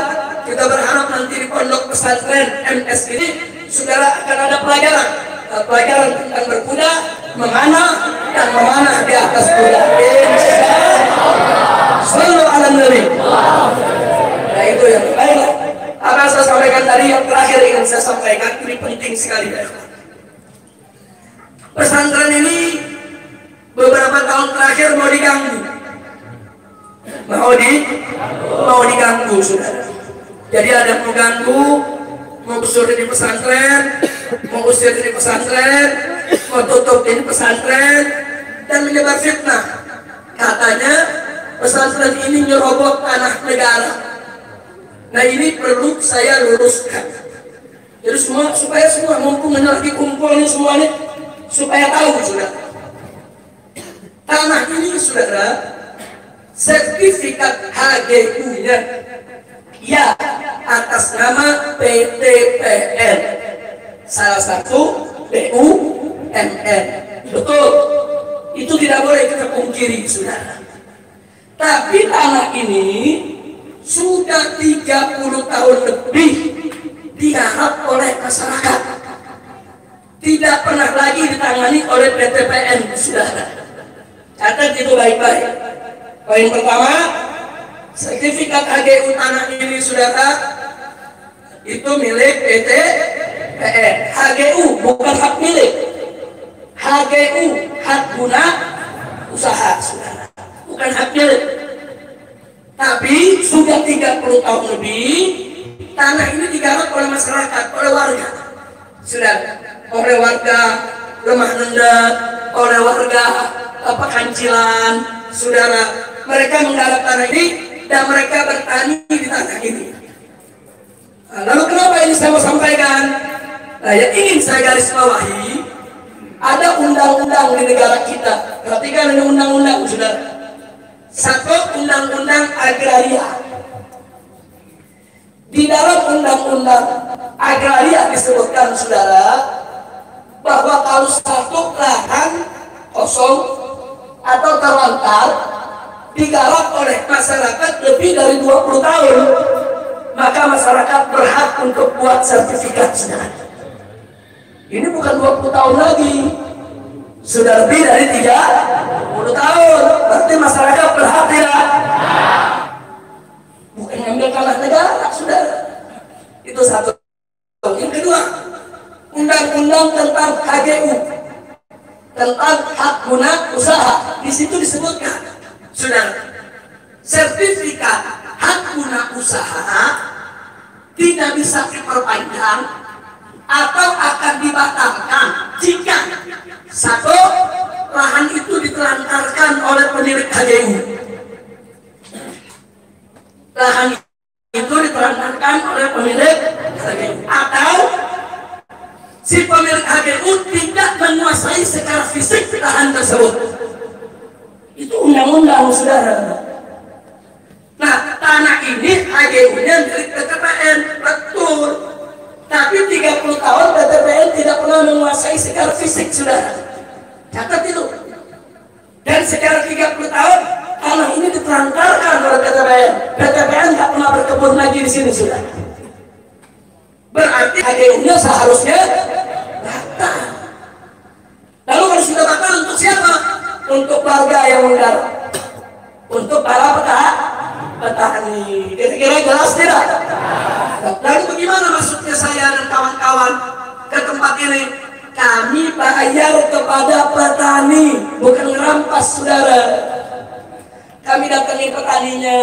[SPEAKER 5] kita berharap nanti di pondok pesantren MS ini saudara akan ada pelajaran tentang berkuda, memanah dan memanah di atas kuda. Sallu ala Nabi. Nah itu yang baiklah. Apa yang saya sampaikan tadi yang terakhir ingin saya sampaikan ini penting sekali. Pesantren ini beberapa tahun terakhir mau diganggu. Mau diganggu saudara. Jadi ada yang mau ganggu, mau usir di pesantren, mau usir di pesantren, mau tutup di pesantren, dan menyebar fitnah. Katanya pesantren ini nyerobot tanah negara. Nah ini perlu saya luruskan. Jadi supaya semua mumpung lagi kumpul ini semuanya, supaya tahu saudara. Tanah ini saudara, sertifikat HGU-nya ya atas nama PTPN, salah satu BUMN. Betul, itu tidak boleh kita pungkiri saudara. Tapi tanah ini sudah 30 tahun lebih digarap oleh masyarakat, tidak pernah lagi ditangani oleh PTPN saudara. Catat itu baik-baik. Poin pertama, sertifikat HGU tanah ini saudara itu milik PTPN. HGU bukan hak milik. HGU hak guna usaha saudara, bukan hak milik. Tapi sudah 30 tahun lebih tanah ini digarap oleh masyarakat, oleh warga. Sudah oleh warga Lemah Nendat, oleh warga Pekancilan, saudara. Mereka menggarap tanah ini dan mereka bertani di tanah ini. Nah, lalu kenapa ini saya mau sampaikan? Nah, yang ingin saya garis bawahi, ada undang-undang di negara kita. Perhatikan ini undang-undang, saudara. Satu, undang-undang agraria. Di dalam undang-undang agraria disebutkan saudara bahwa kalau satu lahan kosong atau terlantar digarap oleh masyarakat lebih dari 20 tahun, maka masyarakat berhak untuk buat sertifikat saudara. Ini bukan 20 tahun lagi, sudah lebih dari 30 tahun. Berarti masyarakat berhak tidak? Bukan ngambil tanah negara, saudara. Itu satu. Yang kedua, undang-undang tentang HGU, tentang hak guna usaha. Di situ disebutkan, saudara, sertifikat hak guna usaha tidak bisa diperpanjang atau akan dibatalkan jika satu, lahan itu ditelantarkan oleh pemilik HGU. Lahan itu ditelantarkan oleh pemilik HGU, atau si pemilik HGU tidak menguasai secara fisik lahan tersebut. Itu undang-undang saudara. Nah, tanah ini HGU-nya milik PTPN, betul. Tapi 30 tahun PTPN tidak pernah menguasai secara fisik saudara. Catat itu. Dan secara 30 tahun tanah ini ditelantarkan oleh PTPN. PTPN nggak pernah berkebun lagi di sini sudah. Berarti HGU-nya seharusnya batal. Lalu kalau sudah batal untuk siapa? Untuk warga yang menggarap, untuk para petani. Kira-kira jelas tidak? Lalu bagaimana maksudnya saya dan kawan-kawan ke tempat ini? Kami bayar kepada petani, bukan ngerampas saudara. Kami datangi petaninya,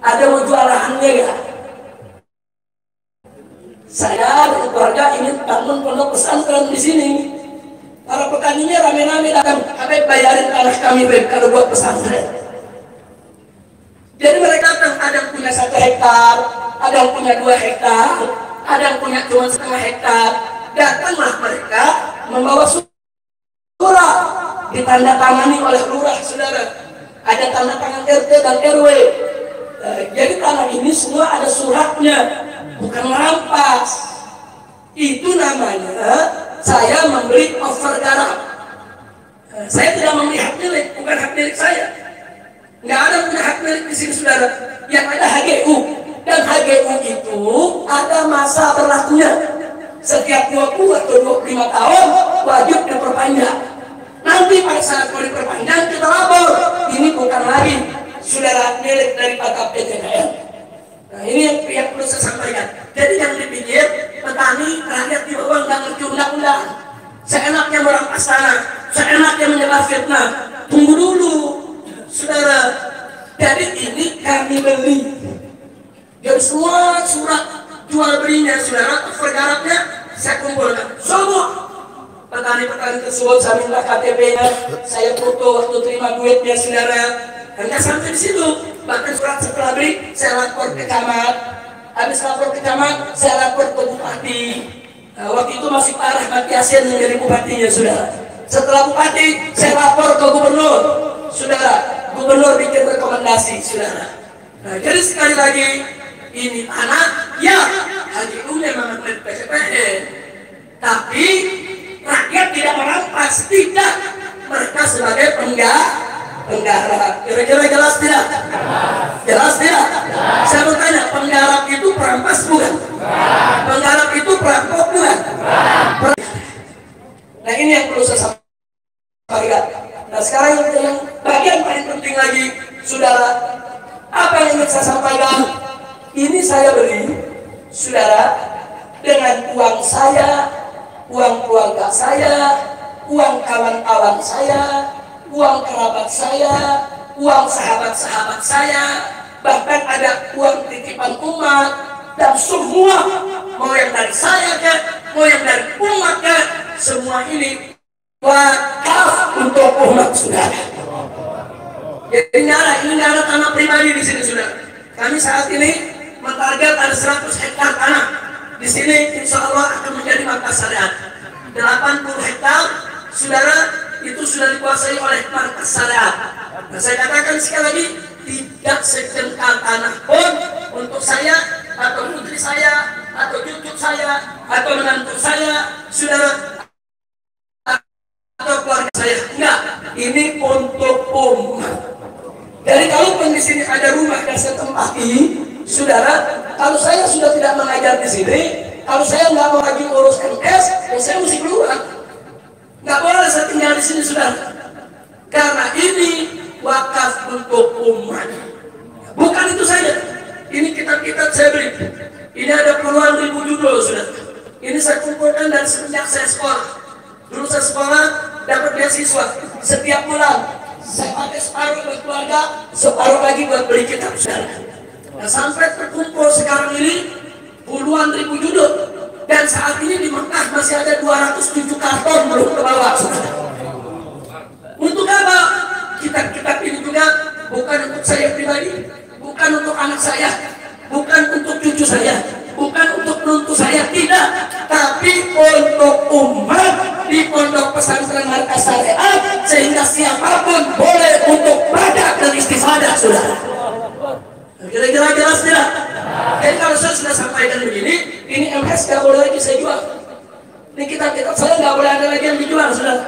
[SPEAKER 5] ada mau jual lahannya gak? Saya dan keluarga ingin bangun pondok pesantren di sini. Para petaninya rame-rame datang, kami bayarin tanah kami kalau buat pesantren. Jadi mereka datang, ada yang punya 1 hektar, ada yang punya 2 hektar, ada yang punya cuma 1/2 hektar. Datanglah mereka membawa surat ditandatangani oleh lurah saudara. Ada tanda tangan RT dan RW. Jadi tanah ini semua ada suratnya, bukan merampas. Itu namanya saya memberi over garap. Saya tidak memberi hak milik, bukan hak milik saya. Nggak ada punya hak milik di sini saudara. Yang ada HGU, dan HGU itu ada masa berlakunya. Setiap 20 atau 25 tahun wajib diperpanjang. Nanti pada saat mau diperpanjang kita lapor. Ini bukan lagi saudara milik daripada PTKL. Nah ini yang perlu saya sampaikan. Jadi yang dipikir petani rakyat di bawah nggak ngerti undang-undang. Seenaknya merampas tanah, seenaknya menyebar fitnah. Tunggu dulu, saudara. Jadi ini kami beli. Jadi semua surat jual belinya saudara, pergarapnya saya kumpulkan. Semua petani-petani tersebut saya minta KTP-nya, saya foto waktu terima duitnya saudara. Hanya sampai di situ. Bahkan surat setelah beli saya lapor ke camat. Habis lapor ke camat, saya lapor ke bupati. Waktu itu masih Pak Rahmat Yasin menjadi bupatinya saudara. Setelah bupati, saya lapor ke gubernur, saudara. Gubernur bikin rekomendasi saudara. Nah, jadi sekali lagi ini tanah ya HGU memang milik PCPN, tapi rakyat tidak merampas, tidak. Mereka sebagai penggarap. Kira-kira jelas tidak? Jelas tidak? Saya bertanya, penggarap itu perampas bukan? Penggarap itu perampok bukan? Nah ini yang perlu saya sampaikan. Nah sekarang yang bagian paling penting lagi, saudara, apa yang ingin saya sampaikan? Ini saya beli, saudara, dengan uang saya, uang keluarga saya, uang kawan-kawan saya, uang kerabat saya, uang sahabat-sahabat saya, bahkan ada uang titipan umat, dan semua, mau yang dari saya kan, mau yang dari umat kan, semua ini wakaf untuk umat saudara. Jadi ini ada tanah pribadi di sini saudara. Kami saat ini mentarget ada 100 hektar tanah. Di sini insya Allah akan menjadi markas syariat. 80 hektar saudara itu sudah dikuasai oleh markas syariat. Nah, saya katakan sekali lagi, tidak sejengkal tanah pun untuk saya atau putri saya atau cucu saya atau menantu saya, saudara, atau keluarga saya. Enggak, ini untuk umat. Jadi kalau pun di sini ada rumah yang saya tempati, saudara, kalau saya sudah tidak mengajar di sini, kalau saya nggak mau lagi urus MS, ya saya mesti keluar. Nggak boleh saya tinggal di sini, saudara. Karena ini wakaf untuk umat. Bukan itu saja. Ini kitab-kitab saya beli. Ini ada puluhan ribu judul, saudara. Ini saya kumpulkan dari semenjak saya sekolah. Dulu saya sekolah dapat beasiswa setiap bulan. Saya pakai separuh buat keluarga, separuh lagi buat beli kitab, saudara. Nah, sampai terkumpul sekarang ini puluhan ribu judul. Dan saat ini di Mekah masih ada 207 karton belum ke bawah. Untuk apa? Kitab-kitab ini juga bukan untuk saya pribadi, bukan untuk anak saya, bukan untuk cucu saya, bukan untuk menantu saya, tidak. Tapi untuk umat di pondok pesantren markas syariat, sehingga siapapun boleh untuk baca dan istifadah, saudara. Kira-kira jelas tidak? Jadi kalau saya sudah sampaikan begini, ini MS nggak boleh lagi saya jual. Ini kitab-kitab saya nggak boleh ada lagi yang dijual, saudara.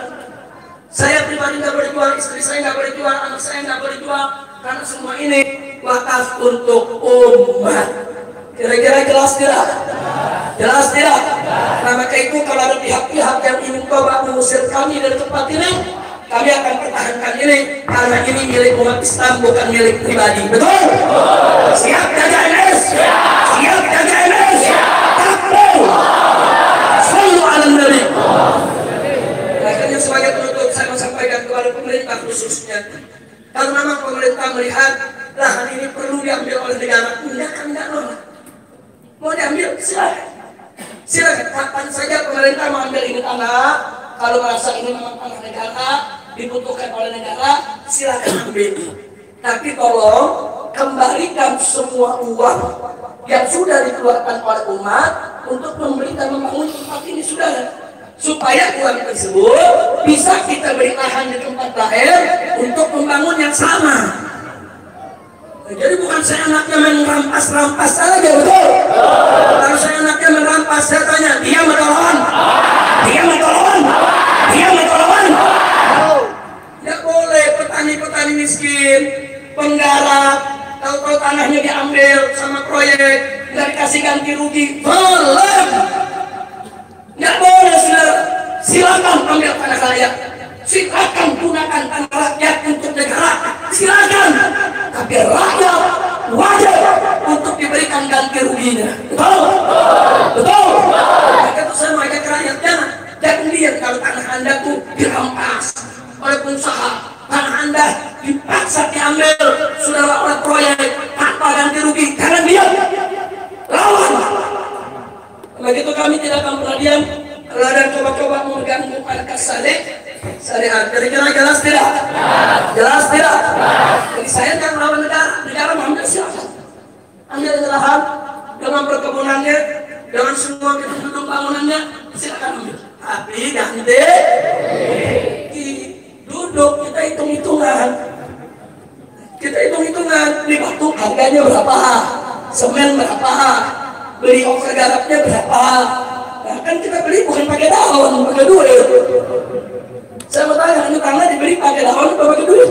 [SPEAKER 5] Saya pribadi nggak boleh jual, istri saya nggak boleh jual, anak saya nggak boleh jual, karena semua ini wakaf untuk umat. Kira-kira jelas tidak? Jelas tidak? Nah maka itu kalau ada pihak-pihak yang ingin coba mengusir kami dari tempat ini, kami akan pertahankan ini, karena ini milik umat Islam, bukan milik pribadi. Betul? Siap jaga MS? Siap jaga MS? Takbir! Sallu ala Nabi. Akhirnya sebagai penutup saya menyampaikan kepada pemerintah khususnya, kalau memang pemerintah melihat lahan ini perlu diambil oleh negara, tidak normal. Mau diambil, silakan. Silakan, kapan saja pemerintah mengambil ini tanah, kalau merasa ini memang tanah negara, dibutuhkan oleh negara, silakan ambil. Tapi tolong kembalikan semua uang yang sudah dikeluarkan oleh umat untuk membeli dan membangun tempat ini, saudara. Supaya uang tersebut bisa kita beri lahan di tempat lain untuk membangun yang sama. Jadi bukan saya anaknya main rampas-rampas saja, betul? Kalau saya anaknya main rampas, saya tanya, dia mau lawan? Dia mau lawan? rugi. Belum. Nggak boleh, saudara. Silakan ambil tanah rakyat. Silakan gunakan tanah rakyat untuk negara. Silakan. Tapi rakyat wajib untuk diberikan ganti ruginya. Betul? Betul? Maka itu saya mengajak rakyat, jangan lihat kalau tanah Anda tuh dirampas oleh pengusaha. Tanah Anda dipaksa diambil saudara oleh proyek tanpa ganti rugi. Jangan diam. Lawan. Begitu kami tidak akan pernah diam. Kalau ada coba-coba mengganggu markas syariat, kira-kira jelas tidak? Jelas tidak? Jadi saya jangan melawan negara. Negara mengambil silakan. Ambil lahan dengan perkebunannya, dengan semua gedung-gedung bangunannya, silakan ambil. Tapi ganti duduk, kita hitung-hitungan. Kita hitung-hitungan, di batu harganya berapa, semen berapa, beli over garapnya berapa. Nah, kan kita beli bukan pakai daun, pakai duit. Saya mau tanya, ini tanah dibeli pakai daun atau pakai duit?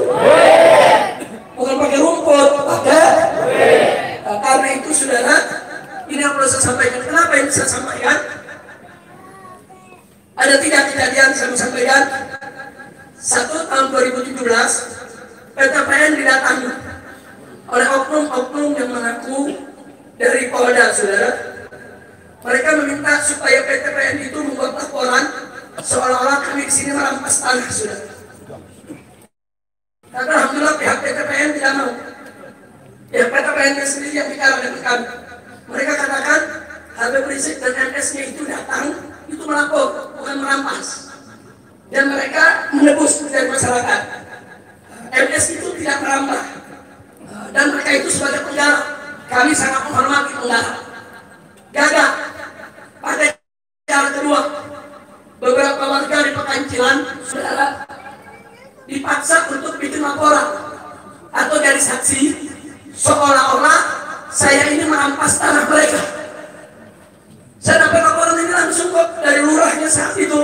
[SPEAKER 5] Bukan pakai rumput, pakai. Nah, karena itu saudara, ini yang perlu saya sampaikan. Kenapa yang saya sampaikan? Ada 3 kejadian saya mau sampaikan. Satu, tahun 2017, PTPN didatangi oleh oknum-oknum yang mengaku dari Polda, saudara. Mereka meminta supaya PTPN itu membuat laporan seolah-olah kami di sini merampas tanah, saudara. Tapi alhamdulillah pihak PTPN tidak mau. Ya, PTPN sendiri yang bicara dengan kami. Mereka katakan Habib Rizik dan MS-nya itu datang, itu melapor, bukan merampas. Dan mereka menebus dari masyarakat. MS itu tidak merambah. Dan mereka itu sebagai penjara. Kami sangat menghormati penjara. Gagal. Pada cara kedua, beberapa warga di Pekancilan, saudara, dipaksa untuk bikin laporan atau dari saksi, seolah-olah saya ini merampas tanah mereka. Saya dapat laporan ini langsung kok dari lurahnya saat itu,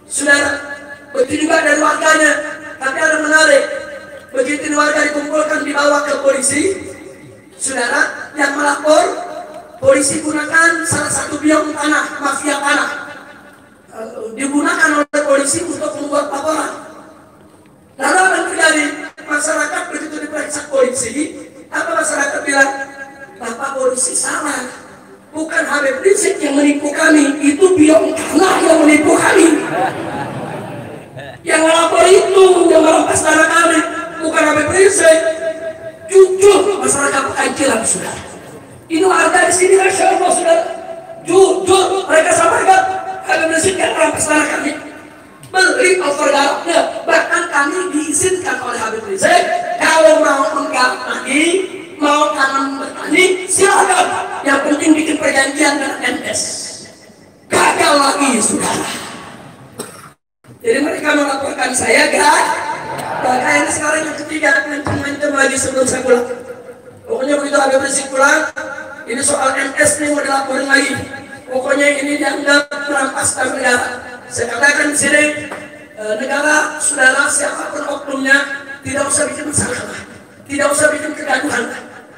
[SPEAKER 5] saudara. Begitu juga dari warganya. Tapi ada menarik, begitu warga dikumpulkan dibawa ke polisi, saudara, yang melapor, polisi gunakan salah satu biong tanah, mafia tanah, digunakan oleh polisi untuk membuat laporan. Lalu apa yang terjadi? Masyarakat begitu diperiksa polisi, apa masyarakat bilang? Bapak polisi salah, bukan Habib Rizik yang menipu kami, itu biong tanah yang menipu kami. Yang melapor itu yang merampas tanah kami, bukan Habib Rizik. Jujur masyarakat Pekancilan, saudara. Ini warga di sini, Masya Allah, saudara. Jujur mereka sampaikan Habib Rizik yang merampas tanah kami, beli overgarapnya. Bahkan kami diizinkan oleh Habib Rizik kalau mau menggarap lagi, mau tanam bertani, silakan. Yang penting bikin perjanjian dengan NS. Gagal lagi, saudara. Jadi mereka melaporkan saya, kayaknya sekarang yang ketiga, mencem lagi sebelum saya pulang. Pokoknya begitu Habib Rizik pulang, ini soal NS nih mau dilaporin lagi. Pokoknya ini dianggap merampas tanah negara. Saya katakan di sini, negara, saudara, siapapun oknumnya, tidak usah bikin masalah, tidak usah bikin kegaduhan.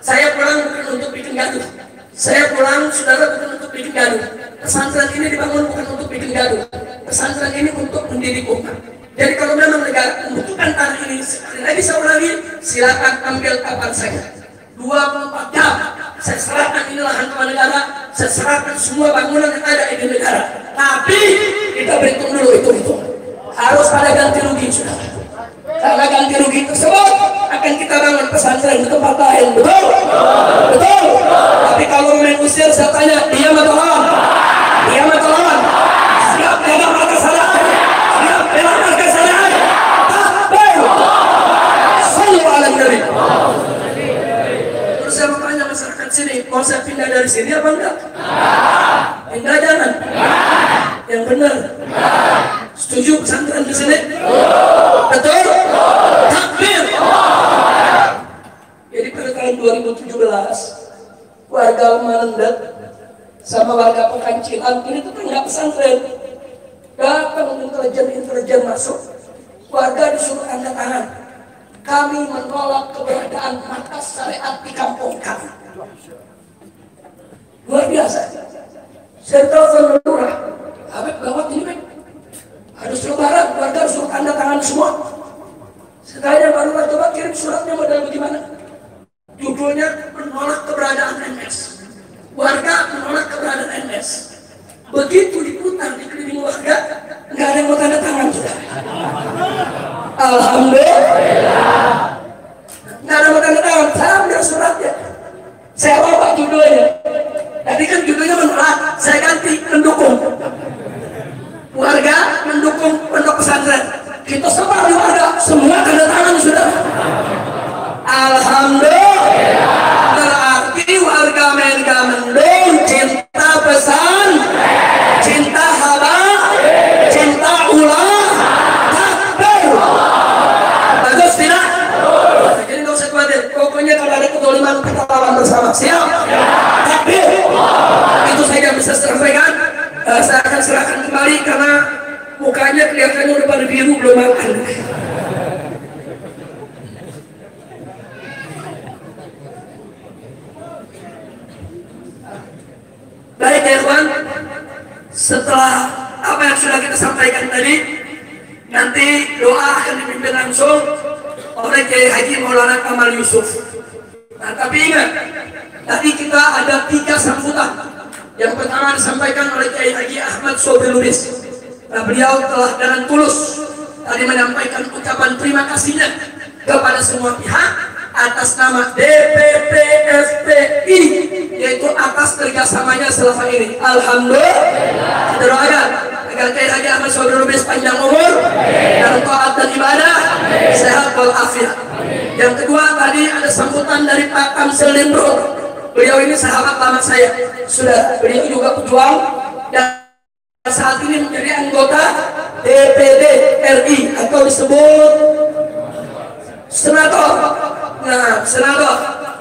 [SPEAKER 5] Saya pulang bukan untuk bikin gaduh. Saya pulang, saudara, bukan untuk bikin gaduh. Pesantren ini dibangun bukan untuk bikin gaduh. Pesantren ini untuk mendidik umat. Jadi kalau memang negara membutuhkan tanah ini, sekali lagi saya ulangi, silakan ambil kapan saja. 24 jam saya serahkan ini lahan kepada negara, saya serahkan semua bangunan yang ada di negara. Tapi kita berhitung dulu, itu harus ada ganti rugi, saudara. Karena ganti rugi tersebut akan kita bangun pesantren di tempat lain. Betul? Betul? Tapi kalau mengusir, saya tanya, dia atau lawan? Dia atau lawan? Siap bela markas syariat? Siap bela markas syariat? Takbir! Sallu ala Nabi. Terus saya mau tanya masyarakat sini, mau saya pindah dari sini apa enggak? Pindah jangan? Yang benar? Setuju pesantren di sini? Betul? Takbir! Jadi pada tahun 2017, warga Malendet sama warga Pekancilan ini tetangga pesantren, datang intelijen masuk, warga disuruh tanda tangan. Kami menolak keberadaan markas syariat di kampung kami. luar biasa. Saya telepon lurah, Habib gawat ini Beb, harus lebaran, keluarga harus suruh tanda tangan semua. Sekalian baru coba kirim suratnya modal bagaimana? Judulnya menolak keberadaan NS. Warga menolak keberadaan NS. Begitu diputar di keliling warga, nggak ada yang mau tanda tangan sudah. Alhamdulillah. Nggak ada yang mau tanda tangan. Saya ambil suratnya. Saya bawa judulnya. Tadi kan judulnya menolak, saya ganti mendukung. Warga mendukung pondok pesantren. Kita sebar di warga, semua tanda tangan sudah. Alhamdulillah. Berarti warga mereka mendung cinta pesan, cinta haba, cinta ulah, takbir. Bagus tidak? Jadi nggak usah khawatir. Pokoknya kalau ada kedoliman kita lawan bersama. Siap? Takbir. Itu saja bisa saya sampaikan. Saya akan serahkan kembali karena mukanya kelihatannya udah pada biru belum makan. Baik ya kawan, setelah apa yang sudah kita sampaikan tadi, nanti doa akan dipimpin langsung oleh Kiai Haji Maulana Kamal Yusuf. Nah tapi ingat, tadi kita ada 3 sambutan. Yang pertama disampaikan oleh Kiai Haji Ahmad Sobri Lubis. Nah, beliau telah dengan tulus tadi menyampaikan ucapan terima kasihnya kepada semua pihak atas nama DPP FPI, yaitu atas kerjasamanya selama ini. Alhamdulillah. Kita doakan agar Kiai Haji Ahmad Sobri Lubis panjang umur dan taat dan ibadah, sehat walafiat. Yang kedua tadi ada sambutan dari Pak Kamsil Lindro. Beliau ini sahabat lama saya. Sudah beliau juga pejuang dan saat ini menjadi anggota DPD RI atau disebut senator. Nah, senator,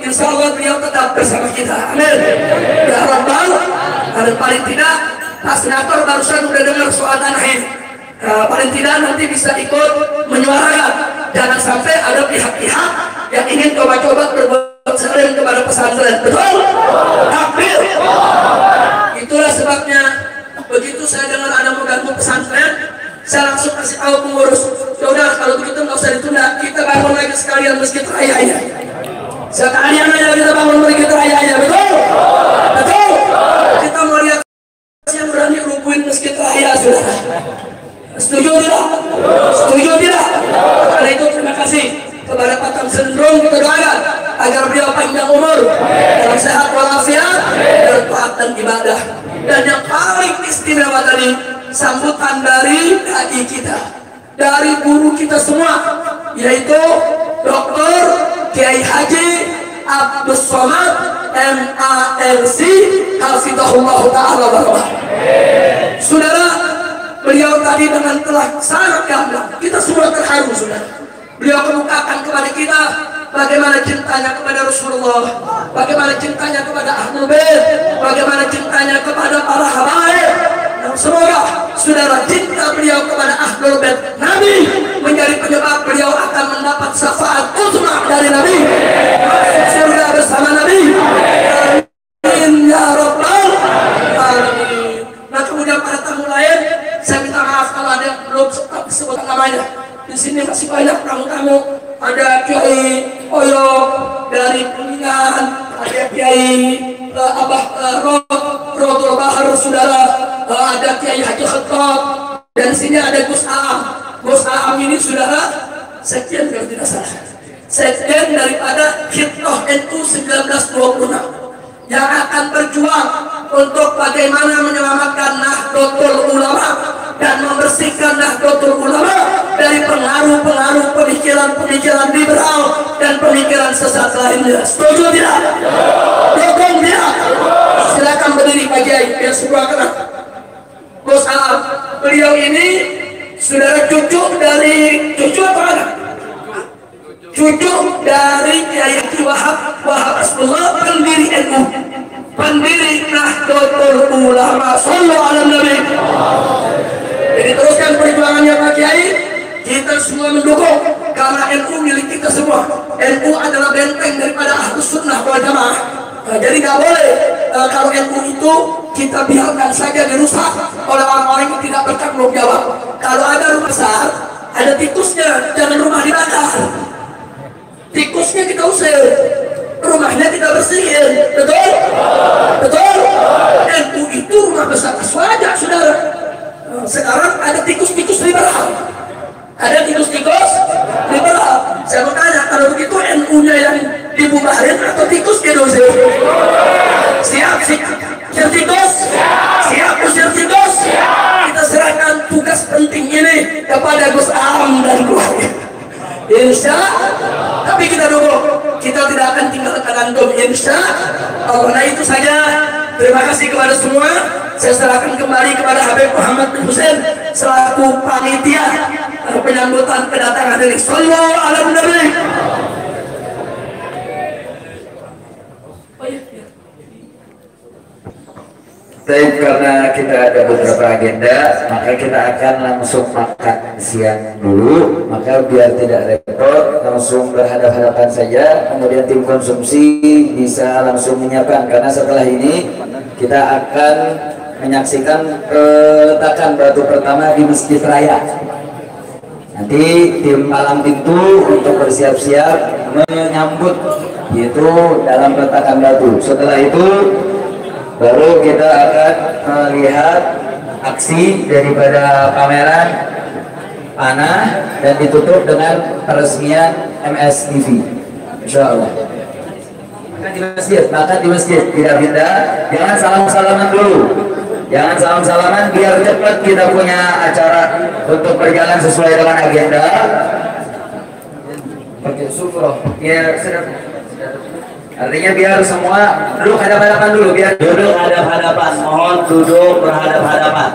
[SPEAKER 5] insya Allah beliau tetap bersama kita. Amin. Ya Rabbal. Dan paling tidak, Pak Senator barusan udah dengar soal tanah ini. Paling tidak nanti bisa ikut menyuarakan. Jangan sampai ada pihak-pihak yang ingin coba-coba berbuat zalim kepada pesantren. Betul? Takbir. Itulah sebabnya begitu saya dengar ada mau ganggu pesantren, saya langsung kasih tahu pengurus. Yaudah kalau begitu nggak usah ditunda, kita bangun lagi sekalian masjid raya ya. Sekalian aja kita bangun masjid raya ya, betul? Betul? Kita mau lihat yang berani rubuhin masjid raya, saudara. Setuju tidak? Setuju tidak? Karena itu terima kasih kepada Pak Kamsil Lindro, kita doakan agar beliau panjang umur, dalam sehat walafiat, dan taat dan ibadah. Dan yang paling istimewa tadi, sambutan dari dai kita, dari guru kita semua, yaitu Dr. Kiai Haji Abdus Somad MALC Hafizahullah Ta'ala Barakah. Saudara, beliau tadi dengan telah sangat gamblang, kita semua terharu saudara. Beliau kemukakan kepada kita bagaimana cintanya kepada Rasulullah, bagaimana cintanya kepada Ahlul Bait, bagaimana cintanya kepada para habaib. Dan semoga saudara cinta beliau kepada Ahlul Bait Nabi menjadi penyebab beliau akan mendapat syafaat uzma dari Nabi, surga bersama Nabi. Amin ya Rabbal alamin. Nah kemudian para tamu lain, saya minta maaf kalau ada yang belum sempat disebut namanya. Di sini masih banyak tamu-tamu. Ada Kiai Oyo dari Kuningan, ada Kiai Abah Rodul Bahar saudara, ada Kiai Haji Khattab, dan di sini ada Gus Aam. Gus Aam ini saudara sekjen kalau tidak salah, sekjen daripada Hitoh NU 1926 yang akan berjuang untuk bagaimana menyelamatkan Nahdlatul Ulama dan membersihkan Nahdlatul Ulama dari pengaruh-pengaruh pemikiran liberal dan pemikiran sesat lainnya. Setuju tidak? Dukung tidak? Silakan berdiri Pak Kiai biar semua kena. Bos Aam, beliau ini saudara cucu dari cucu atau anak? Cucu dari Kiai Haji Wahab Asbullah, pendiri NU, pendiri Nahdlatul Ulama. Sallu ala Nabi. Jadi teruskan perjuangannya Pak Kiai, kita semua mendukung karena NU milik kita semua. NU adalah benteng daripada Ahlus Sunnah wal Jamaah. Jadi nggak boleh kalau NU kita biarkan saja dirusak oleh orang-orang yang tidak bertanggung jawab. Kalau ada rumah besar, ada tikusnya, jangan rumah dibakar. Tikusnya kita usir, rumahnya kita bersihin. Betul? Betul? NU itu rumah besar aswaja, saudara. Sekarang ada tikus-tikus liberal. Ada tikus-tikus liberal. Saya mau tanya, kalau begitu NU-nya yang dibubarin atau tikusnya diusir? Siap, usir tikus? Siap, usir tikus? Kita serahkan tugas penting ini kepada Gus Am dan keluarga. Insya tapi kita dulu, kita tidak akan tinggalkan antum, insya Allah. Nah itu saja. Terima kasih kepada semua. Saya serahkan kembali kepada Habib Muhammad bin Hussein selaku panitia penyambutan kedatangan dari Sallallahu Alaihi Wasallam.
[SPEAKER 4] Baik, karena kita ada beberapa agenda, maka kita akan langsung makan siang dulu. Maka biar tidak repot, langsung berhadapan-hadapan saja. Kemudian tim konsumsi bisa langsung menyiapkan, karena setelah ini kita akan menyaksikan peletakan batu pertama di Masjid Raya. Nanti tim palang pintu untuk bersiap-siap menyambut, yaitu dalam peletakan batu. Setelah itu baru kita akan melihat aksi daripada pameran panah dan ditutup dengan peresmian MSTV, insya Allah. Makan di masjid, tidak pindah. Jangan salam-salaman dulu, jangan salam-salaman, biar cepat kita punya acara untuk berjalan sesuai dengan agenda. Pakai sufroh, ya sudah. Artinya biar semua duduk hadap-hadapan dulu, biar duduk hadap-hadapan. Mohon duduk berhadap-hadapan.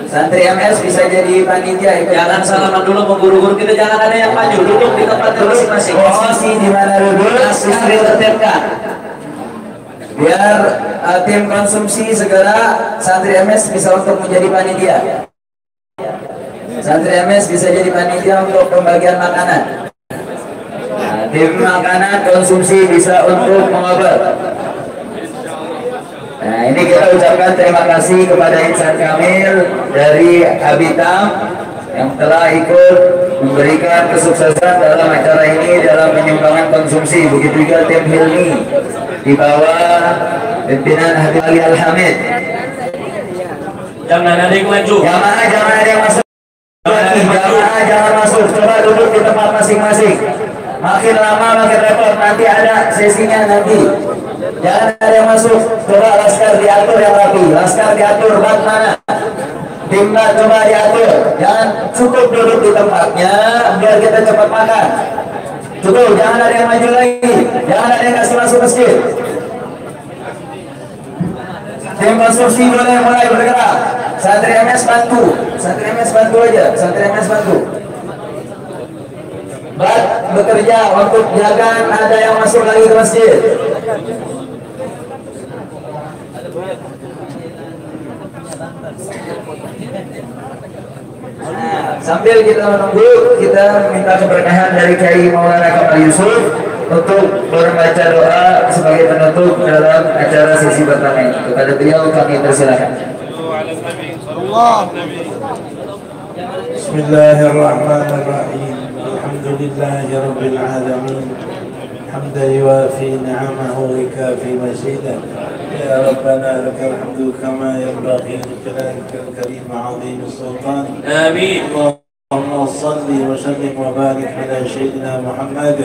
[SPEAKER 4] Santri MS bisa jadi panitia. Jangan salaman dulu mengguru-guru kita, jangan ada yang maju. Duduk di tempat masing-masing. Posisi di mana duduk santri tertibkan. Biar tim konsumsi segera santri MS bisa untuk menjadi panitia. Santri MS bisa jadi panitia untuk pembagian makanan. Tim makanan konsumsi bisa untuk mengobat. Nah, ini kita ucapkan terima kasih kepada Insan Kamil dari Habitam yang telah ikut memberikan kesuksesan dalam acara ini dalam penyumbangan konsumsi. Begitu juga tim Hilmi di bawah pimpinan Habib Ali Al-Hamid.
[SPEAKER 6] Jangan ada yang maju.
[SPEAKER 4] Jangan ada yang masuk. Jangan masuk. Coba duduk di tempat masing-masing. Makin lama makin repot, nanti ada sesinya nanti. Jangan ada yang masuk. Coba laskar diatur yang rapi. Laskar diatur bak mana? Timnas coba diatur. Jangan cukup duduk di tempatnya biar kita cepat makan. Cukup, jangan ada yang maju lagi. Jangan ada yang kasih masuk masjid. Tim konstruksi mulai bergerak. Santri MS bantu. Santri MS bantu aja. Santri MS bantu. Bekerja untuk jaga ada yang masuk lagi ke masjid. Nah, sambil kita menunggu, kita minta keberkahan dari Kiai Maulana Kamal Yusuf untuk membaca doa sebagai penutup dalam acara sesi pertama ini. Kepada beliau kami persilakan.
[SPEAKER 7] Bismillahirrahmanirrahim. Alhamdulillahi Rabbil Alamin. Hamdan yuafi ni'amahu wa yukafi mazidah. Ya Rabbana lakal hamdu kama yanbaghi li jalalika al-karim 'azim as-sultan.
[SPEAKER 6] Amin.
[SPEAKER 7] Allahumma salli wa sallim wa barik ala sayyidina Muhammad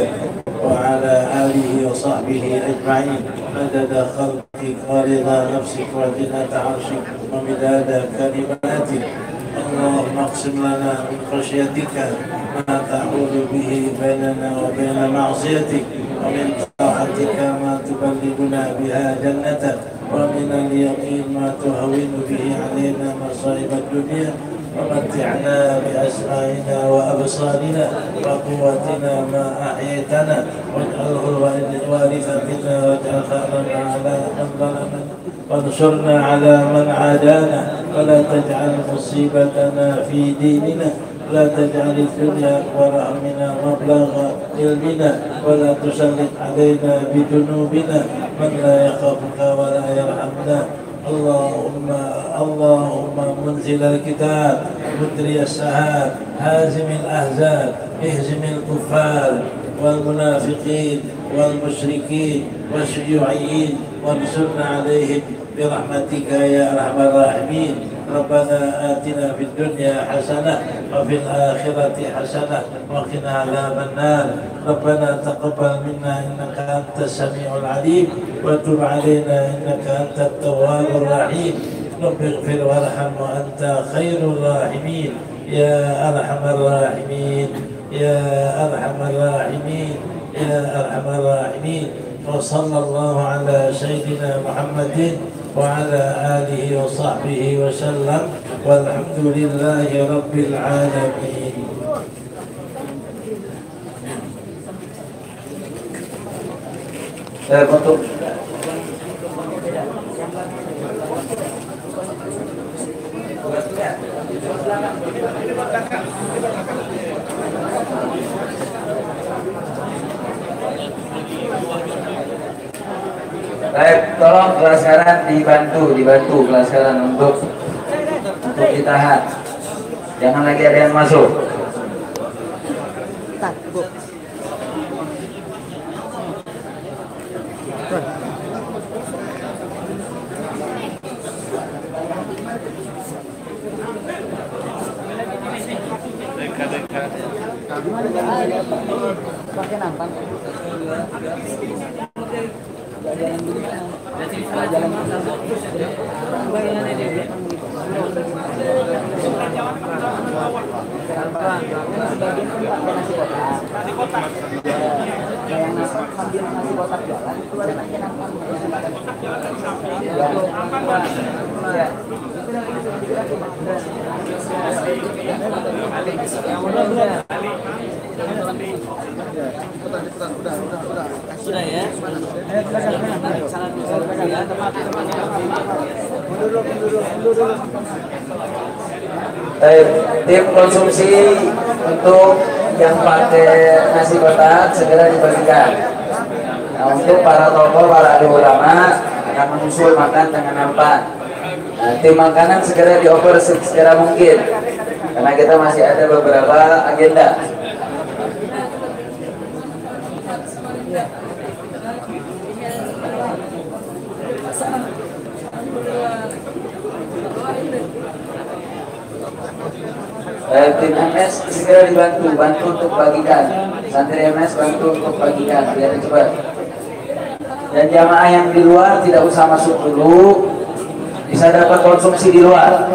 [SPEAKER 7] wa ala alihi wa sahbihi ajma'in. Madada khalqik wa rida nafsik wa zinata 'arshik wa midada kalimatik. اللهم اقسم لنا من خشيتك ما تحول به بيننا وبين معصيتك ومن طاعتك ما تبلغنا بها جنتك ومن اليقين ما تهون به علينا مصائب الدنيا ومتعنا بأسمائنا وأبصارنا وقوتنا ما أحييتنا واجعله الوارث منا واجعل ثأرنا على من ظلمنا وانصرنا على من عادانا ولا تجعل مصيبتنا في ديننا ولا تجعل الدنيا أكبر همنا مبلغ علمنا ولا تسلط علينا بذنوبنا من لا يخافك ولا يرحمنا اللهم منزل الكتاب مدري السحاب هازم الأحزاب اهزم الكفار والمنافقين والمشركين والشيوعيين وانصرنا عليهم برحمتك يا أرحم الراحمين. ربنا آتنا في الدنيا حسنة وفي الآخرة حسنة وقنا عذاب النار. ربنا تقبل منا إنك أنت السميع العليم وتب علينا إنك أنت التواب الرحيم. رب اغفر وارحم وأنت خير الراحمين يا أرحم الراحمين يا أرحم الراحمين يا أرحم الراحمين. وصلى الله على سيدنا محمد وعلى آله وصحبه وسلم والحمد لله رب العالمين.
[SPEAKER 4] Untuk baik, tolong kelas kanan dibantu kelas kanan untuk ditahan. Jangan lagi ada yang masuk.
[SPEAKER 1] Pakai nampan. Sudah ya.
[SPEAKER 4] Tim konsumsi untuk yang pakai nasi kotak segera dibagikan. Nah, untuk para tokoh, para alim ulama akan menyusul makan dengan nampan. Nah, tim makanan segera dioper segera mungkin karena kita masih ada beberapa agenda. Tim MS segera bantu untuk bagikan. Santri MS bantu untuk bagikan biar cepat. Dan jamaah yang di luar tidak usah masuk dulu, bisa dapat konsumsi di luar.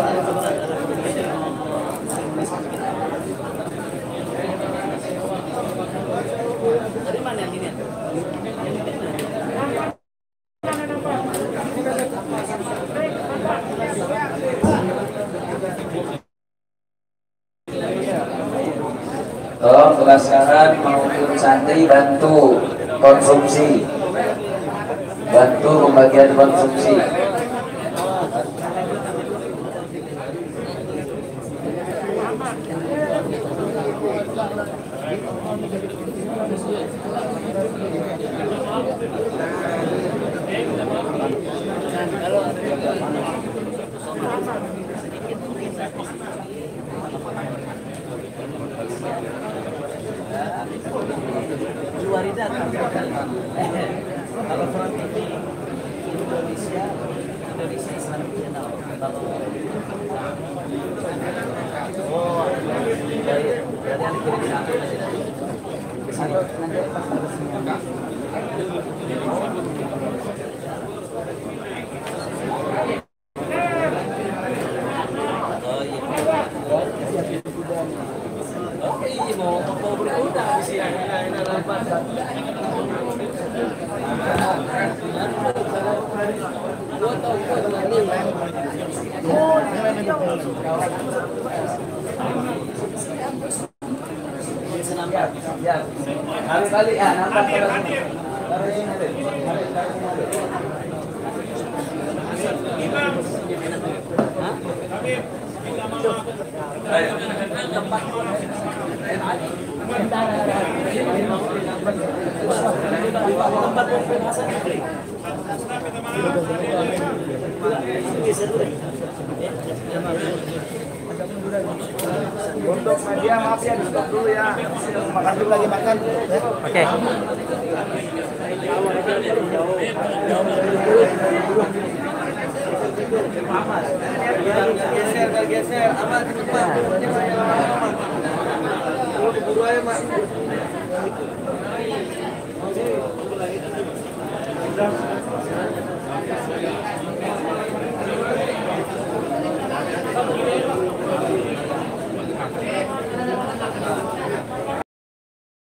[SPEAKER 4] Tolong kelas kanan maupun santri bantu konsumsi, bantu pembagian konsumsi.
[SPEAKER 1] Kalau Front TV Indonesia Islam Channel. Oh, baik. Berarti yang kirim satu ke sini. Nanti pas resminya. Oh iya. Oke, iya mau berkuda di sini. Kali-kali ya nampak tempat Untuk media maaf ya, di stop dulu ya. Makan dulu lagi makan.
[SPEAKER 3] Oke.
[SPEAKER 1] Geser, aman ke depan. Buru aja, Mas.